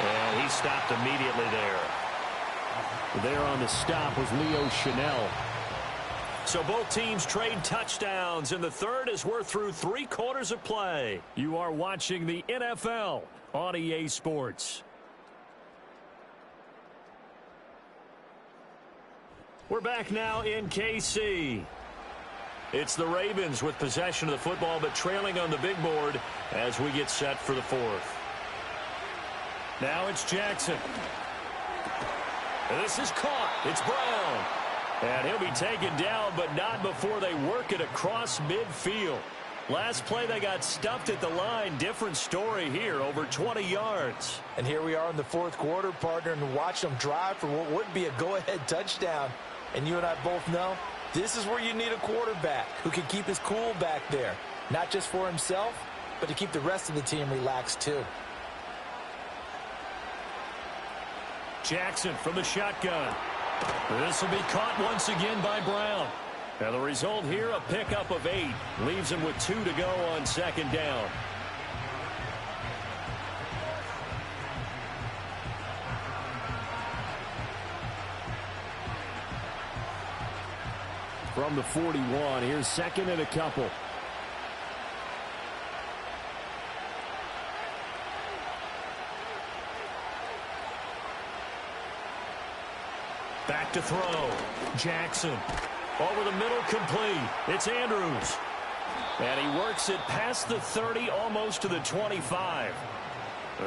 And he stopped immediately there. There on the stop was Leo Chanel. So both teams trade touchdowns in the 3rd as we're through 3 quarters of play. You are watching the NFL on EA Sports. We're back now in KC. It's the Ravens with possession of the football, but trailing on the big board as we get set for the 4th. Now it's Jackson. This is caught. It's Brown. And he'll be taken down, but not before they work it across midfield. Last play, they got stuffed at the line. Different story here, over 20 yards. And here we are in the 4th quarter, partner, and watch them drive for what would be a go-ahead touchdown. And you and I both know this is where you need a quarterback who can keep his cool back there. Not just for himself, but to keep the rest of the team relaxed too. Jackson from the shotgun. This will be caught once again by Brown. And the result here, a pickup of 8. Leaves him with 2 to go on second down. From the 41, here's second and a couple. Back to throw. Jackson. Over the middle, complete. It's Andrews. And he works it past the 30, almost to the 25.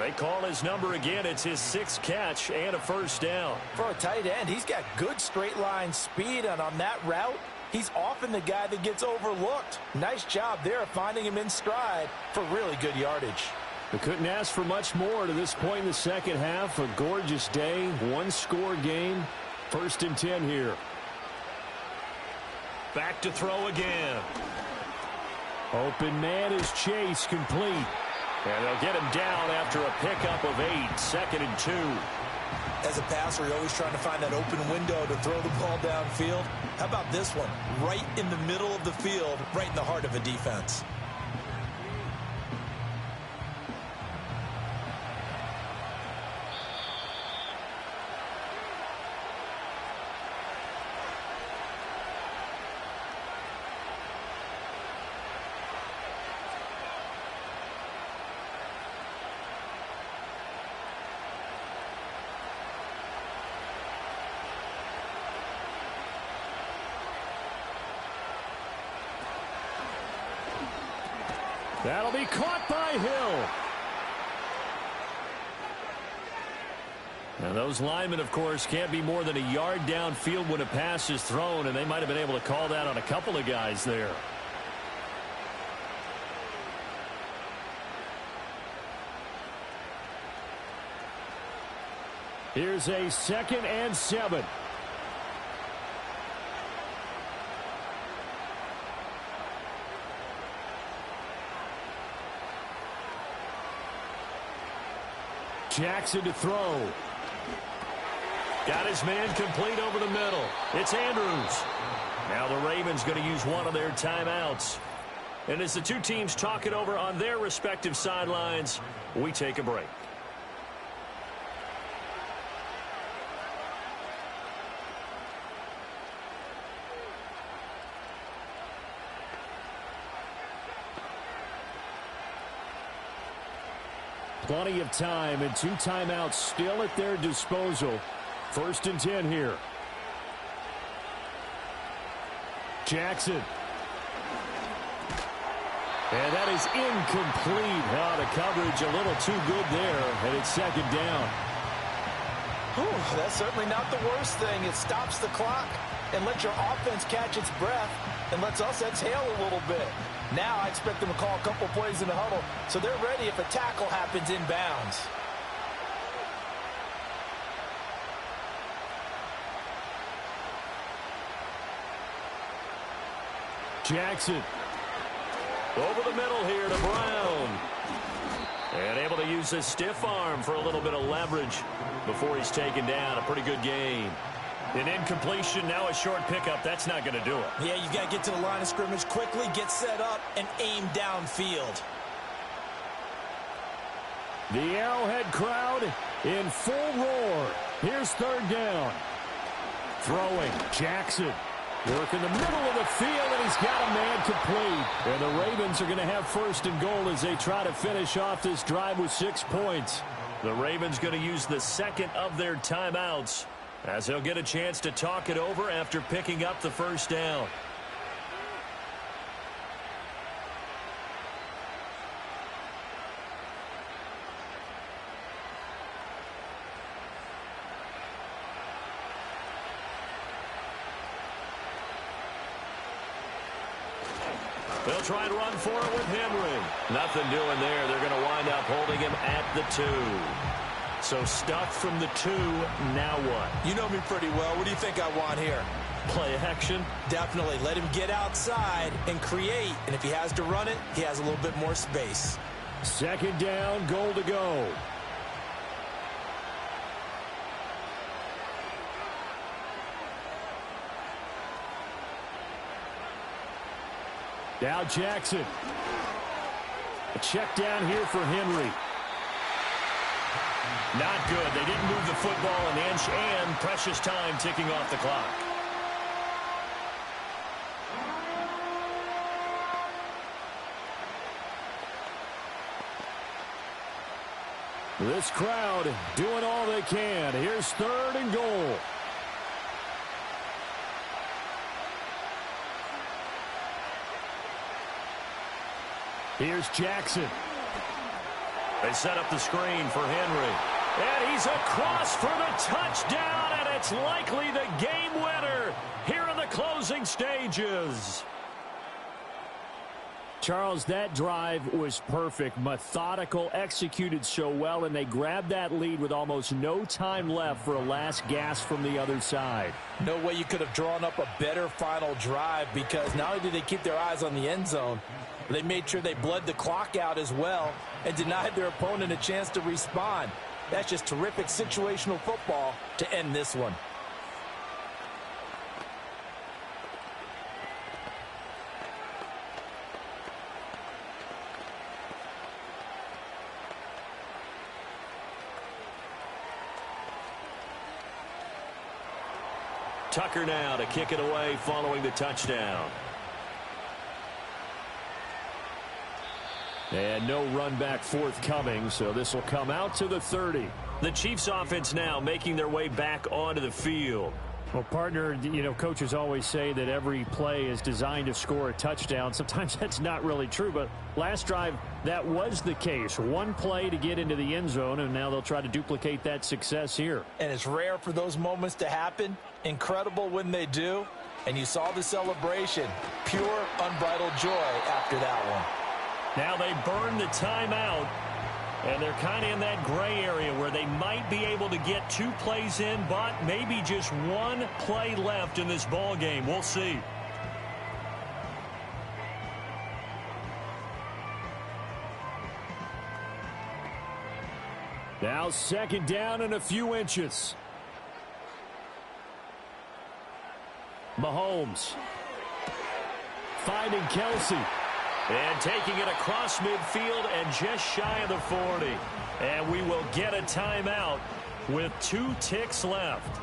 They call his number again. It's his 6th catch and a first down. For a tight end, he's got good straight line speed, and on that route, he's often the guy that gets overlooked. Nice job there of finding him in stride for really good yardage. They couldn't ask for much more to this point in the second half. A gorgeous day, one-score game. 1st and 10 here. Back to throw again. Open man is Chase, complete. And they'll get him down after a pickup of 8. 2nd and 2. As a passer, you're always trying to find that open window to throw the ball downfield. How about this one? Right in the middle of the field, right in the heart of a defense. That'll be caught by Hill. And those linemen, of course, can't be more than a yard downfield when a pass is thrown, and they might have been able to call that on a couple of guys there. Here's a 2nd and 7. Jackson to throw. Got his man complete over the middle. It's Andrews. Now the Ravens going to use one of their timeouts. And as the two teams talk it over on their respective sidelines, we take a break. Plenty of time and 2 timeouts still at their disposal. 1st and 10 here. Jackson. And that is incomplete. The coverage a little too good there, and it's 2nd down. That's certainly not the worst thing. It stops the clock and lets your offense catch its breath and lets us exhale a little bit. Now I expect them to call a couple plays in the huddle, so they're ready if a tackle happens inbounds. Jackson. Over the middle here to Brown. And able to use his stiff arm for a little bit of leverage before he's taken down. A pretty good game. An incompletion, now a short pickup. That's not going to do it. Yeah, you got to get to the line of scrimmage quickly, get set up, and aim downfield. The Arrowhead crowd in full roar. Here's 3rd down. Throwing, Jackson. Working the middle of the field, and he's got a man complete. And the Ravens are going to have 1st and goal as they try to finish off this drive with 6 points. The Ravens going to use the 2nd of their timeouts, as he'll get a chance to talk it over after picking up the 1st down. They'll try and run for it with Henry. Nothing doing there. They're going to wind up holding him at the 2. So stuck from the 2, now what? You know me pretty well. What do you think I want here? Play action? Definitely. Let him get outside and create. And if he has to run it, he has a little bit more space. 2nd down, goal to go. Now Jackson. A check down here for Henry. Not good. They didn't move the football an inch, and precious time ticking off the clock. This crowd doing all they can. Here's 3rd and goal. Here's Jackson. They set up the screen for Henry. And he's across for the touchdown, and it's likely the game winner here in the closing stages. Charles, that drive was perfect, methodical, executed so well, and they grabbed that lead with almost no time left for a last gasp from the other side. No way you could have drawn up a better final drive, because not only did they keep their eyes on the end zone, but they made sure they bled the clock out as well and denied their opponent a chance to respond. That's just terrific situational football to end this one. Tucker now to kick it away following the touchdown. And no run back forthcoming, so this will come out to the 30. The Chiefs offense now making their way back onto the field. Well, partner, you know, coaches always say that every play is designed to score a touchdown. Sometimes that's not really true, but last drive, that was the case. One play to get into the end zone, and now they'll try to duplicate that success here. And it's rare for those moments to happen. Incredible when they do. And you saw the celebration. Pure, unbridled joy after that one. Now they burn the timeout, and they're kind of in that gray area where they might be able to get 2 plays in, but maybe just 1 play left in this ball game. We'll see. Now 2nd down and a few inches. Mahomes finding Kelsey. And taking it across midfield and just shy of the 40. And we will get a timeout with 2 ticks left.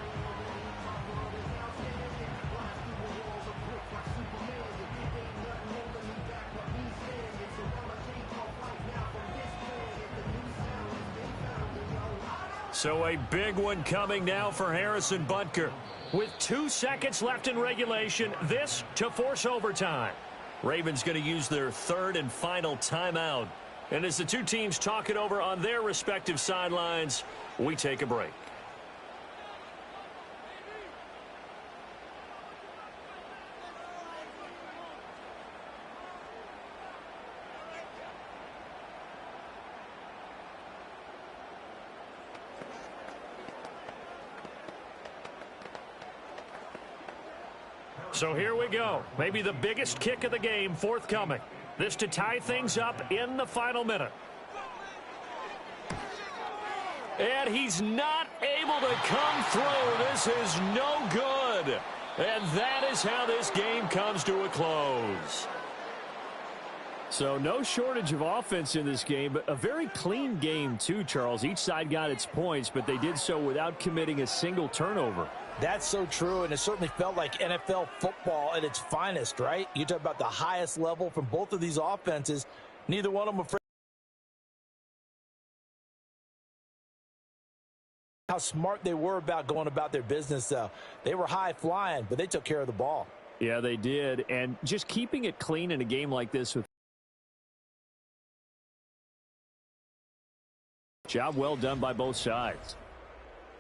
So a big one coming now for Harrison Butker. With 2 seconds left in regulation, this to force overtime. Ravens going to use their 3rd and final timeout. And as the 2 teams talk it over on their respective sidelines, we take a break. So here we go. Maybe the biggest kick of the game forthcoming. This to tie things up in the final minute. And he's not able to come through. This is no good. And that is how this game comes to a close. So no shortage of offense in this game, but a very clean game too, Charles. Each side got its points, but they did so without committing a single turnover. That's so true, and it certainly felt like NFL football at its finest, right? You talk about the highest level from both of these offenses. Neither one of them afraid. How smart they were about going about their business, though. They were high flying, but they took care of the ball. Yeah, they did, and just keeping it clean in a game like this with job well done by both sides.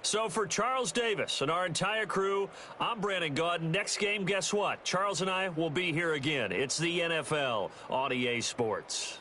So for Charles Davis and our entire crew, I'm Brandon Gaudin. Next game, guess what? Charles and I will be here again. It's the NFL on EA Sports.